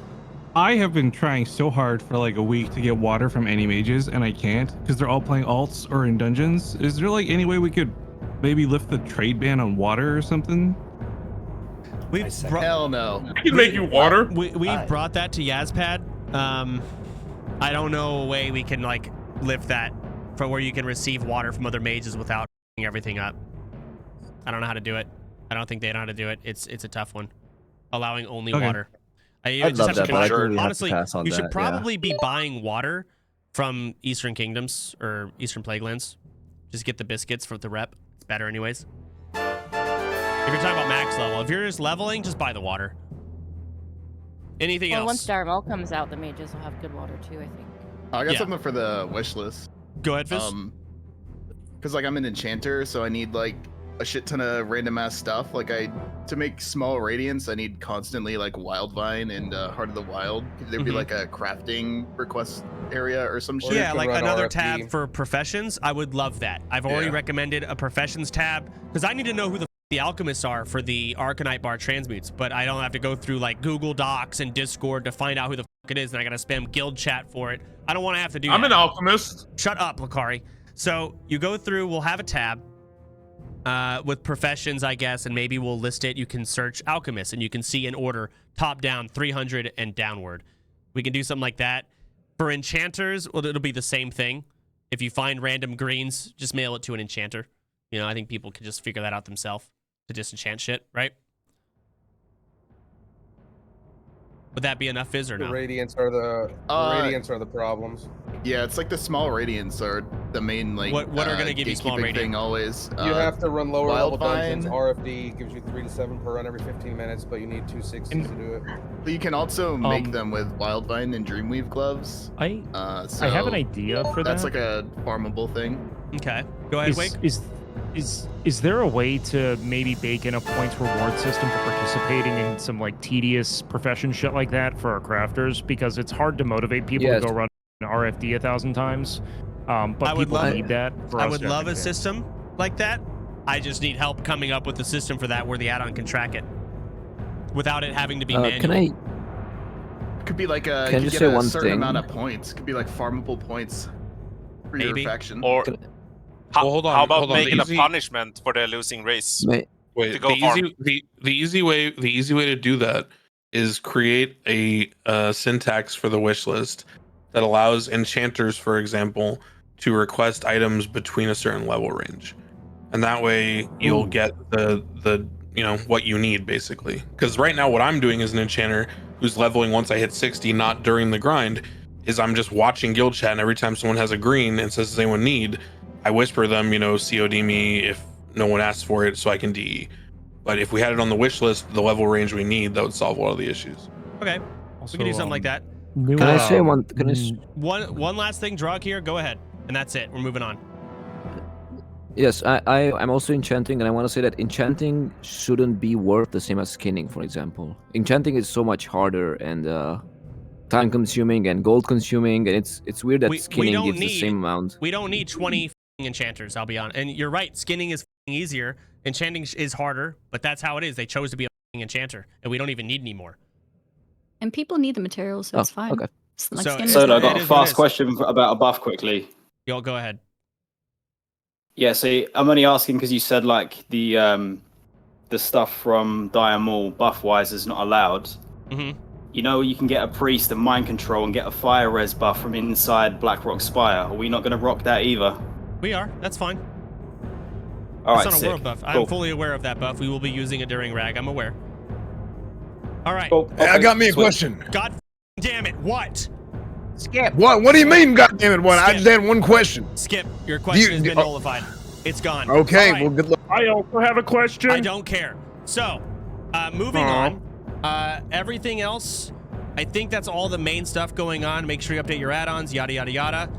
I have been trying so hard for like a week to get water from any mages, and I can't because they're all playing alts or in dungeons. Is there like any way we could maybe lift the trade ban on water or something? Hell no. I can make you water. We've brought that to Yazpad. I don't know a way we can like lift that for where you can receive water from other mages without f***ing everything up. I don't know how to do it. I don't think they know how to do it. It's a tough one. Allowing only water. I'd love that, but I think we have honestly, to pass on you that, should probably be buying water from Eastern Kingdoms or Eastern Plaguelands. Just get the biscuits for the rep. It's better anyways. If you're talking about max level, if you're just leveling, just buy the water. Anything else? Once Darmal comes out, the mages will have good water too, I think. I got something for the wish list. Go ahead, Fizz. Because like I'm an enchanter, so I need like a shit ton of random ass stuff. Like to make small radiance, I need constantly like Wildvine and Heart of the Wild. Could there be like a crafting request area or some shit? Yeah, like another tab for professions. I would love that. I've already recommended a professions tab because I need to know who the alchemists are for the Arcanite bar transmutes, but I don't have to go through like Google Docs and Discord to find out who the it is, and I gotta spam guild chat for it. I don't want to have to do that. I'm an alchemist. Shut up, Lakari. So you go through, we'll have a tab with professions, I guess, and maybe we'll list it. You can search alchemists and you can see in order top down 300 and downward. We can do something like that. For enchanters, well, it'll be the same thing. If you find random greens, just mail it to an enchanter. You know, I think people can just figure that out themselves to disenchant shit, right? Would that be enough fizz or The no? radiants are the problems. Yeah, it's like the small radiants are the main like. What are gonna give you small gatekeeping radiant? thing always? You have to run lower level dungeons. Wildvine. RFD gives you 3 to 7 per run every 15 minutes, but you need 2 60s to do it. But you can also make them with Wildvine and Dreamweave gloves. I So have an idea for that. That's like a farmable thing. Okay, go ahead, Wake. Is there a way to maybe bake in a points reward system for participating in some like tedious profession shit like that for our crafters? Because it's hard to motivate people to go run an RFD 1,000 times. But people need that. I would love a system like that. I just need help coming up with the system for that where the add-on can track it without it having to be manual. It could be like a. Can you I get say a one certain thing? amount of points. It could be like farmable points for your faction. Or hold on. how about hold on. making The a easy- punishment for the losing race? Wait, to the go farm. easy way to do that is create a syntax for the wish list that allows enchanters, for example, to request items between a certain level range, and that way you'll get the what you need basically. Because right now what I'm doing as an enchanter who's leveling once I hit 60, not during the grind, is I'm just watching guild chat, and every time someone has a green and says, does anyone need, I whisper them, COD me if no one asks for it so I can DE. But if we had it on the wish list, the level range we need, that would solve a lot of the issues. Okay, we can do something like that. Can I say one? One last thing, Drog here. Go ahead, and that's it. We're moving on. Yes, I'm also enchanting, and I want to say that enchanting shouldn't be worth the same as skinning, for example. Enchanting is so much harder and time-consuming and gold-consuming, and it's weird that skinning gives the same amount. We don't need 20 enchanters, I'll be honest. And you're right, skinning is easier. Enchanting is harder, but that's how it is. They chose to be a enchanter, and we don't even need any more. And people need the materials, so it's fine. Okay. It's like So- skin So is I fine. got a fast question about a buff quickly. Y'all go ahead. Yeah, so I'm only asking because you said like the stuff from Dire Maul buff-wise is not allowed. Mm-hmm. You can get a priest and mind control and get a fire res buff from inside Blackrock Spire. Are we not going to rock that either? We are. That's fine. All right, It's not a sick. world buff. Cool. I'm fully aware of that buff. We will be using it during RAG. I'm aware. All right. Cool. Hey, I got me a Sweet. question. God damn it. What? Skip. What do you mean, goddamn it? What? I just had one question. Skip. Your question has been nullified. It's gone. Okay, All right. well, good luck. I also have a question. I don't care. So, moving on. Everything else, I think that's all the main stuff going on. Make sure you update your add-ons, yada, yada, yada.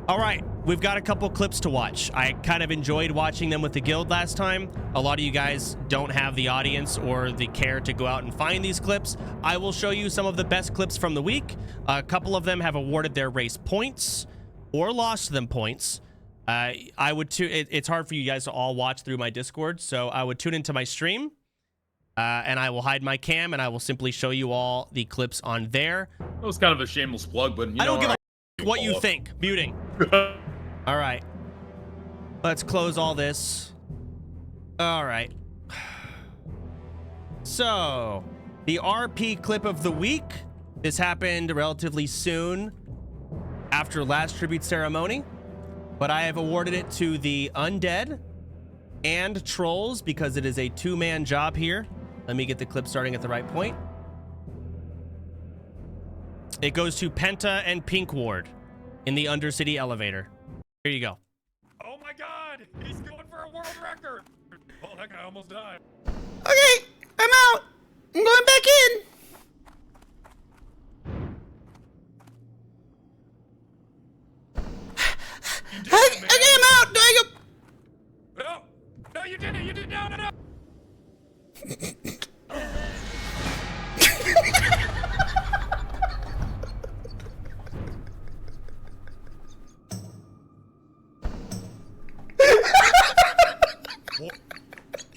All right, we've got a couple clips to watch. I kind of enjoyed watching them with the guild last time. A lot of you guys don't have the audience or the care to go out and find these clips. I will show you some of the best clips from the week. A couple of them have awarded their race points or lost them points. It's hard for you guys to all watch through my Discord, so I would tune into my stream, and I will hide my cam, and I will simply show you all the clips on there. That was kind of a shameless plug, but I don't give a what you think. Muting. All right. Let's close all this. All right. So, the RP clip of the week. This happened relatively soon after last tribute ceremony, but I have awarded it to the undead and trolls because it is a two-man job here. Let me get the clip starting at the right point. It goes to Penta and Pink Ward in the Undercity elevator. Here you go. Oh my god! He's going for a world record! Oh, that guy almost died. Okay, I'm out. I'm going back in. Okay, I'm out. Do I go? No! No, you didn't! You didn't! No, no, no!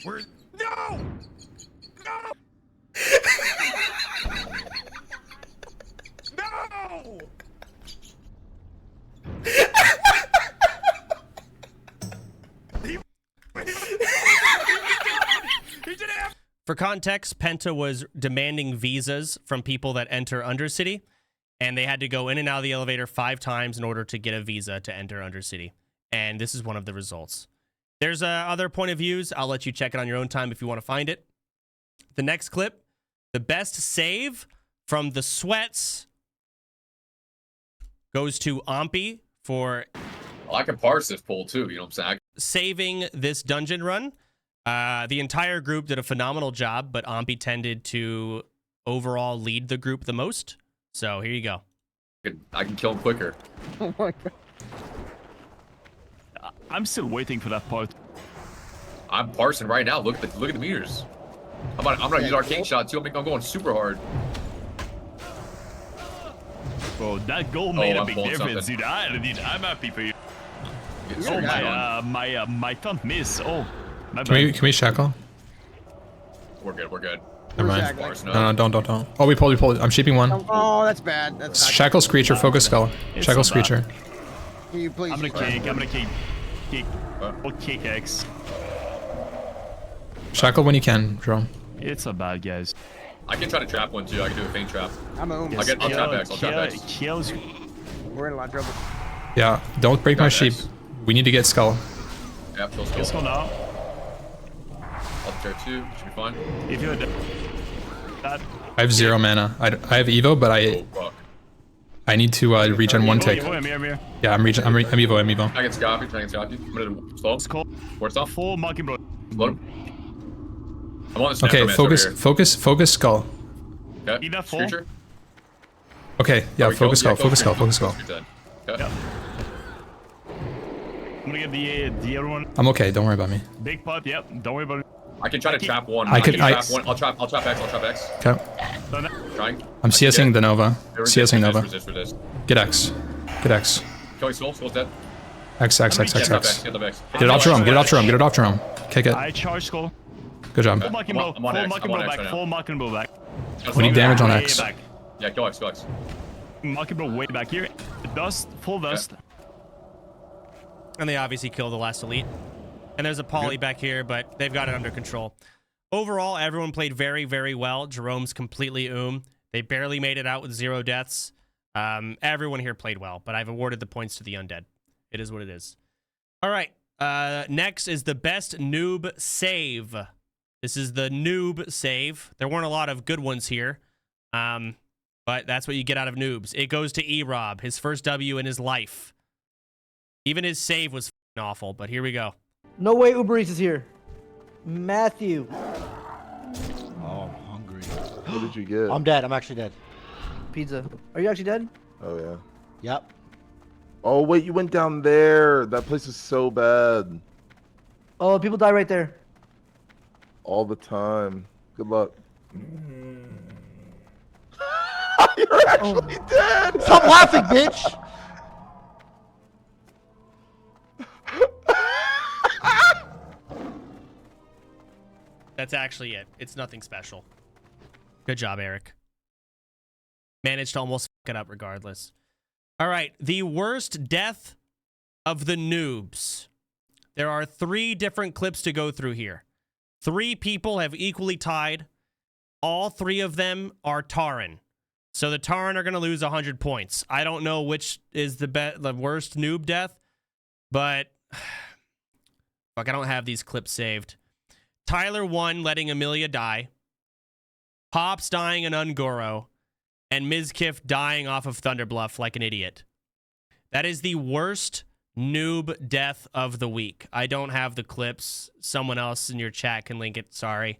Where? No! No! No! For context, Penta was demanding visas from people that enter Undercity, and they had to go in and out of the elevator 5 times in order to get a visa to enter Undercity. And this is one of the results. There's other point of views. I'll let you check it on your own time if you want to find it. The next clip, the best save From the sweats goes to Ompy for I can parse this poll too, you know what I'm saying? saving this dungeon run. The entire group did a phenomenal job, but Ompy tended to overall lead the group the most. So here you go. I can kill him quicker. Oh my god. I'm still waiting for that part. I'm parsing right now. Look at the meters. I'm gonna use arcane shot too. I'm going super hard. Bro, that goal made a I'm big pulling difference, something. dude. I'm happy for you. Yes, Oh sir. my can't miss. Oh, my Can bad. we shackle? We're good. Never mind. Sparse No, don't. Oh, we pulled. I'm sheeping one. Oh, that's bad. That's not Shackle Screecher, focus skull. It's Shackle so bad. Screecher. Can you please? I'm gonna kick. Or kick X. Shackle when you can, Jerome. It's a bad, guys. I can try to trap one too. I can do a feint trap. I'm a I'll trap X. I'll trap X. Kills. We're in a lot of trouble. Yeah, don't break my sheep. We need to get skull. Yeah, kill Kill skull. now. I'll tear 2. Should be fine. If you're that. I have 0 mana. I have Evo, but I need to regen 1 tick. I'm here. Yeah, I'm Evo. I can scop you. I'm gonna slow. Skull. Where's off? Full mockingbird. Load him. I'm on the Okay, focus skull. Okay. Be that full. Screecher. Okay, yeah, focus skull. You're dead. Okay. Yeah. I'm gonna get the other one. I'm okay, don't worry about me. Big pot, yep. Don't worry about it. I can try to trap one. I can trap one. I'll trap X. Okay. Trying. I'm CSing the Nova. CSing Nova. Resist. Get X. Killing Soul's dead. X. Get Get it off Jerome. Jerome. Kick it. I charge skull. Good job. Full mockingbird. I'm on X. Back. Full mockingbird back. We need damage on Way X. back. Yeah, kill X. Mockingbird way back here. Dust. Full dust. And they obviously kill the last elite. And there's a poly back here, but they've got it under control. Overall, everyone played very, very well. Jerome's completely They barely made it out with 0 deaths. Everyone here played well, but I've awarded the points to the undead. It is what it is. All right. Next is the best noob save. This is the noob save. There weren't a lot of good ones here, but that's what you get out of noobs. It goes to E-Rob, his first W in his life. Even his save was awful, but here we go. No way Uber Eats is here. Matthew. Oh, I'm hungry. What did you get? I'm dead. I'm actually dead. Pizza. Are you actually dead? Oh, yeah. Yep. Oh, wait, you went down there. That place is so bad. Oh, people die right there. All the time. Good luck. You're actually dead. Stop laughing, bitch. That's actually it. It's nothing special. Good job, Eric. Managed to almost fuck it up regardless. All right, the worst death of the noobs. There are 3 different clips to go through here. 3 people have equally tied. All 3 of them are Taran. So the Taran are going to lose 100 points. I don't know which is the worst noob death, but fuck, I don't have these clips saved. Tyler 1 letting Amelia die. Pops dying in Ungoro. And Mizkif dying off of Thunderbluff like an idiot. That is the worst noob death of the week. I don't have the clips. Someone else in your chat can link it. Sorry.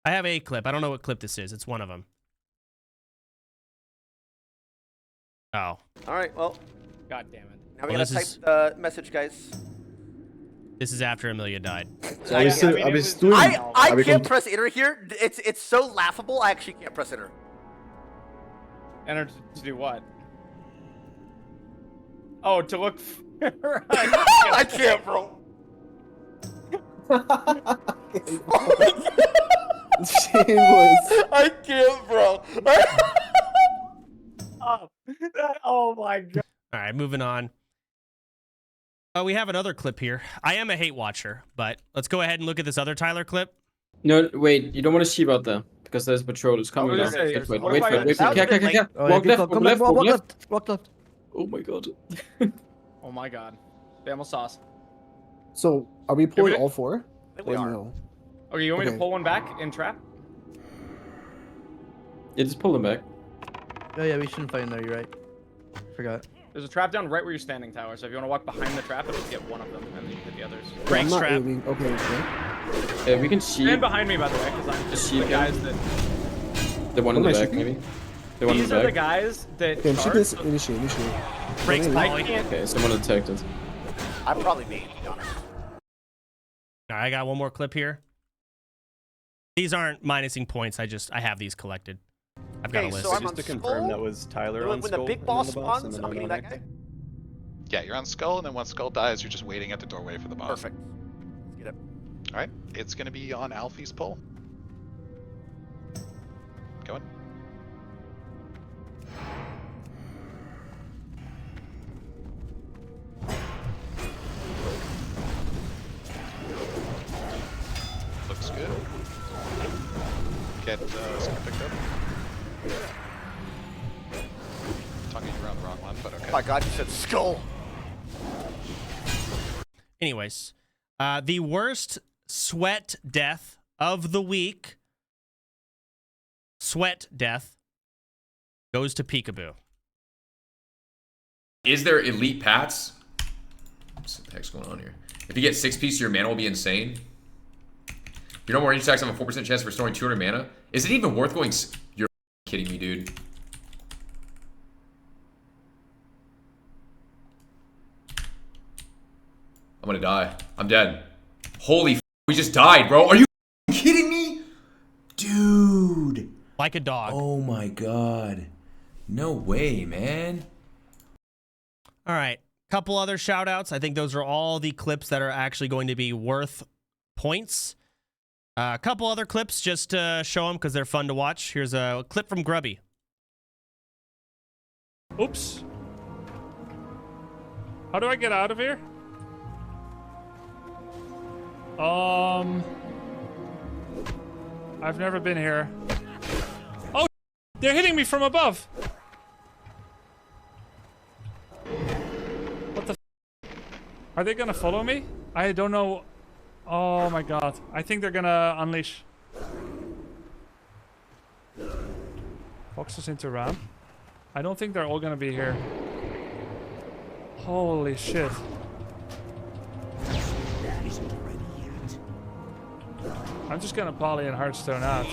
I have a clip. I don't know what clip this is. It's one of them. Oh. All right, well. God damn it. Now we gotta type the message, guys. This is after Amelia died. I can't press enter here. It's so laughable. I actually can't press enter. Enter to do what? Oh, to look. I can't, bro. Shameless. I can't, bro. Oh my god. All right, moving on. Oh, we have another clip here. I am a hate watcher, but let's go ahead and look at this other Tyler clip. No, wait, you don't want to sheep out there because there's patrollers coming down. Wait for it. Walk left. Oh my god. Oh my god. Bama sauce. So, are we pulling all 4? I think we are. No? Okay, you want me to pull one back and trap? Yeah, just pull them back. Oh yeah, we shouldn't fight in there. You're right. Forgot. There's a trap down right where you're standing, Tower. So if you want to walk behind the trap, it'll get one of them, and then you hit the others. Breaks trap. Okay. We can sheep. Stand behind me, by the way, because I'm Just the sheep guys that. The one in the back, maybe. The one in These the are the back. guys that. Okay, shoot this. Initiate. Breaks poly. Okay, someone detected. I'm probably me, to be honest. All right, I got one more clip here. These aren't minusing points. I have these collected. I've got a list. So I'm Just on to confirm, Skull. that was Tyler when on the Skull. big and boss then the boss, spawns, and I'm then gonna be I'm that guy. Yeah, you're on Skull, and then once Skull dies, you're just waiting at the doorway for the boss. Perfect. Let's get it. Alright, it's gonna be on Alfie's pull. Going. Looks good. Get skin picked up. Talking around the wrong one, but okay. Oh my god, you said Skull. Anyways, the worst sweat death of the week. Sweat death goes to Peekaboo. Is there elite pats? What the heck's going on here? If you get 6 pieces, your mana will be insane. Your normal range attacks have a 4% chance of restoring 200 mana. Is it even worth going? You're kidding me, dude. I'm gonna die. I'm dead. Holy f, we just died, bro. Are you kidding me? Dude. Like a dog. Oh my god. No way, man. All right. Couple other shout outs. I think those are all the clips that are actually going to be worth points. A couple other clips just to show them because they're fun to watch. Here's a clip from Grubby. Oops. How do I get out of here? I've never been here. Oh, they're hitting me from above. What the f? Are they gonna follow me? I don't know. Oh my god. I think they're gonna unleash. Foxes into ram. I don't think they're all gonna be here. Holy shit. I'm just gonna poly and Hearthstone out.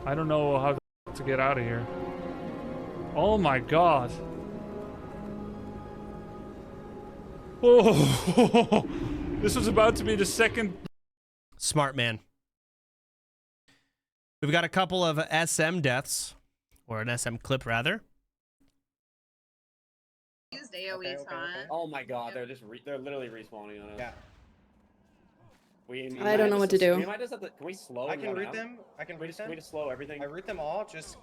I don't know how to get out of here. Oh my god. Oh, this was about to be the second. Smart man. We've got a couple of SM deaths, or an SM clip rather. Used AoE taunt. Oh my god, they're literally respawning on us. Yeah. I don't know what to do. We might just have to, can we slow? I can root them. I can root them. We just slow everything. I root them all. Just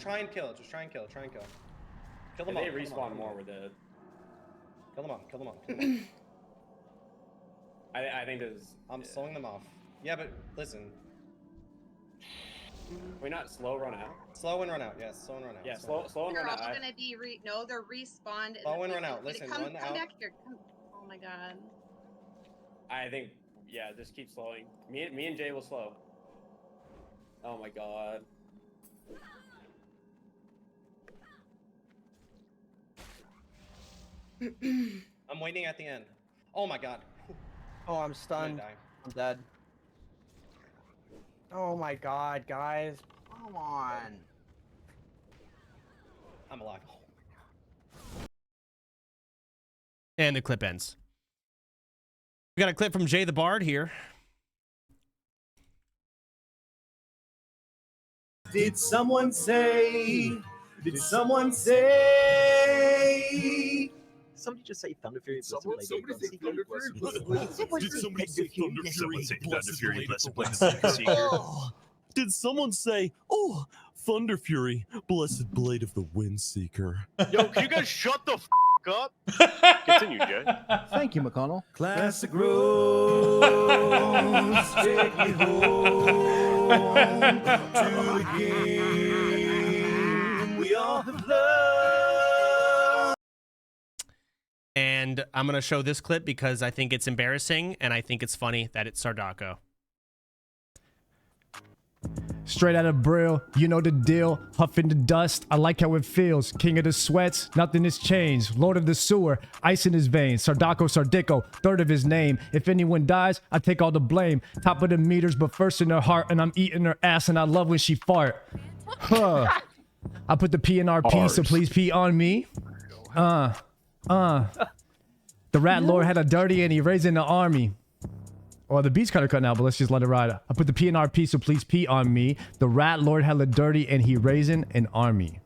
try and kill. Just try and kill. Try and kill. Kill them all. If they respawn more, we're dead. Kill them all. Kill them all. Kill them all. I think this is. I'm slowing them off. Yeah, but listen. We not slow run out. Slow and run out. Yes, slow and run out. Yeah, slow and They're run all out. gonna be no, they're respawned. Slow and run out. Listen, come run out. back here. Come. Oh my god. I think, yeah, just keep slowing. Me and Jay will slow. Oh my god. I'm waiting at the end. Oh my god. Oh, I'm stunned. I'm dead. Oh my god, guys. Come on. I'm alive. And the clip ends. We got a clip from Jay the Bard here. Did someone say? Did someone say? Somebody just say Thunder Fury. Somebody say Thunder Fury. Did somebody say Thunder Fury? Blessed Blade Did someone say, "Oh, Thunder Fury, blessed blade of the Windseeker"? Yo, can you guys shut the f up? Continue, Jay. Thank you, McConnell. Classic Rose, take me home to the game we all have loved. And I'm going to show this clip because I think it's embarrassing and I think it's funny that it's Sardako. straight out of Brill, you know the deal. Huffing the dust, I like how it feels. King of the sweats, nothing has changed. Lord of the sewer, ice in his veins. Sardico, third of his name. If anyone dies, I take all the blame. Top of the meters, but first in her heart. And I'm eating her ass, and I love when she fart. Huh. I put the P in RP, so please pee on me. The rat lord had a dirty and he raised in the army. Well, the beat's kind of cut now, but let's just let it ride. I put the P in RP, so please pee on me. The rat lord hella dirty and he raising an army.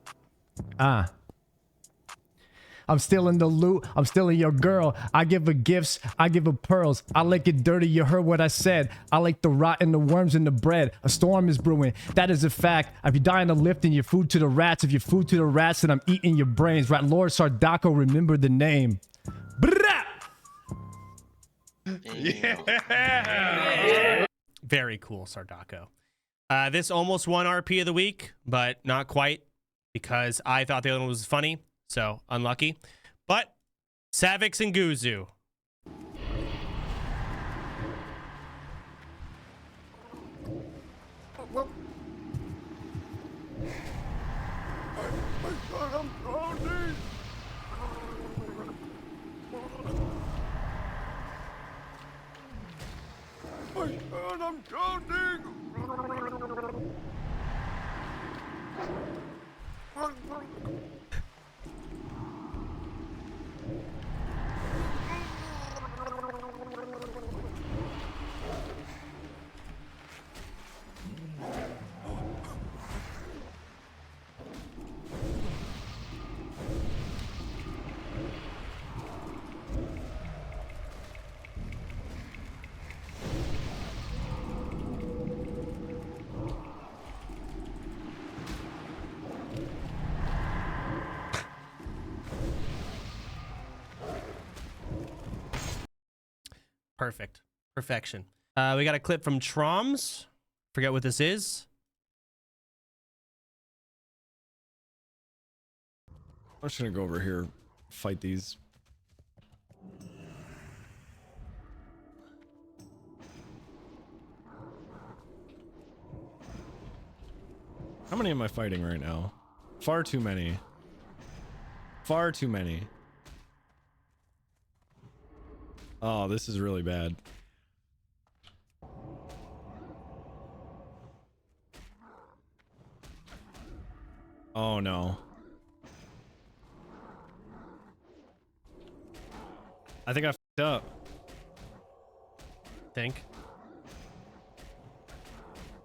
I'm stealing the loot. I'm stealing your girl. I give her gifts. I give her pearls. I like it dirty. You heard what I said. I like the rot and the worms in the bread. A storm is brewing. That is a fact. If you die in the lift and your food to the rats, if your food to the rats, then I'm eating your brains. Rat lord Sardaco, remember the name. Brrrah! Yeah. Very cool, Sardaco. This almost won RP of the week, but not quite because I thought the other one was funny. So unlucky. But Savix and Guzu. I'm drowning! Perfect. Perfection. We got a clip from Troms. Forget what this is. I'm just gonna go over here, fight these. How many am I fighting right now? Far too many. Far too many. Oh, this is really bad. Oh no. I think I fucked up. Think.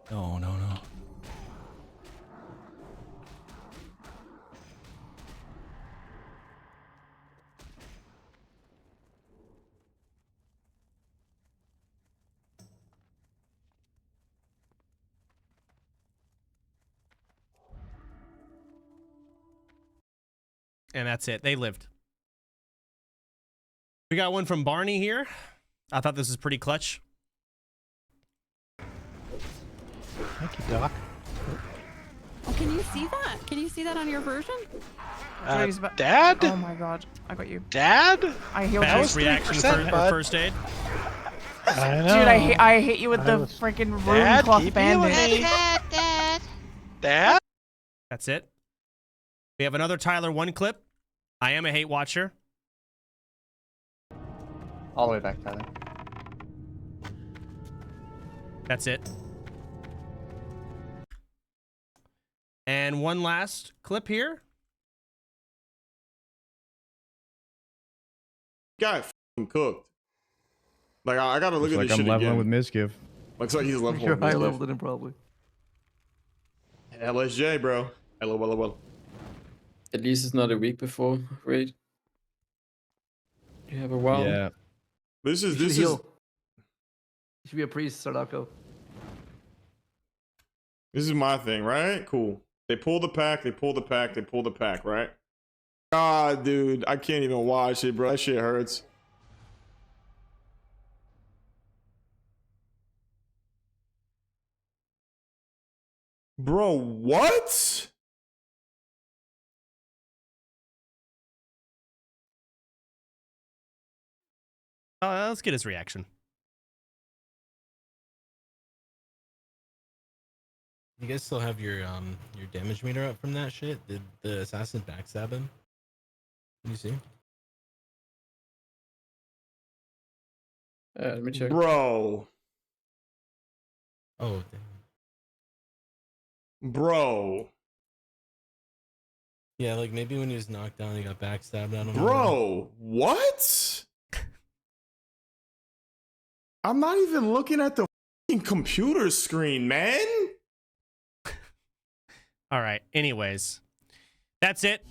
No, no, no. And that's it. They lived. We got one from Barney here. I thought this was pretty clutch. Thank you, Doc. Oh, can you see that? Can you see that on your version? Dad? Oh my god, I got you. Dad? I healed you. Fast reaction for first aid. I know. Dude, I hit you with the freaking rune cloth bandage. Dad? That's it. We have another Tyler 1 clip. I am a hate watcher. All the way back, Tyler. That's it. And one last clip here. Guy f***ing cooked. Like I gotta look at Looks this like shit I'm leveling again. with Mizgiv. Looks like he's leveling You're with high Mizgiv. leveled in him probably. LSJ, bro. LOL. At least it's not a week before raid. You have a while. Yeah. This You is should heal. You should be a priest, Sadako. This is my thing, right? Cool. They pull the pack, they pull the pack, they pull the pack, right? God, dude, I can't even watch it, bro. That shit hurts. Bro, what? Let's get his reaction. You guys still have your damage meter up from that shit? Did the assassin backstab him? Can you see? Let me check. Bro. Oh, damn. Bro. Yeah, like maybe when he was knocked down, he got backstabbed. I don't know. Bro, what? I'm not even looking at the fucking computer screen, man. All right. Anyways, that's it.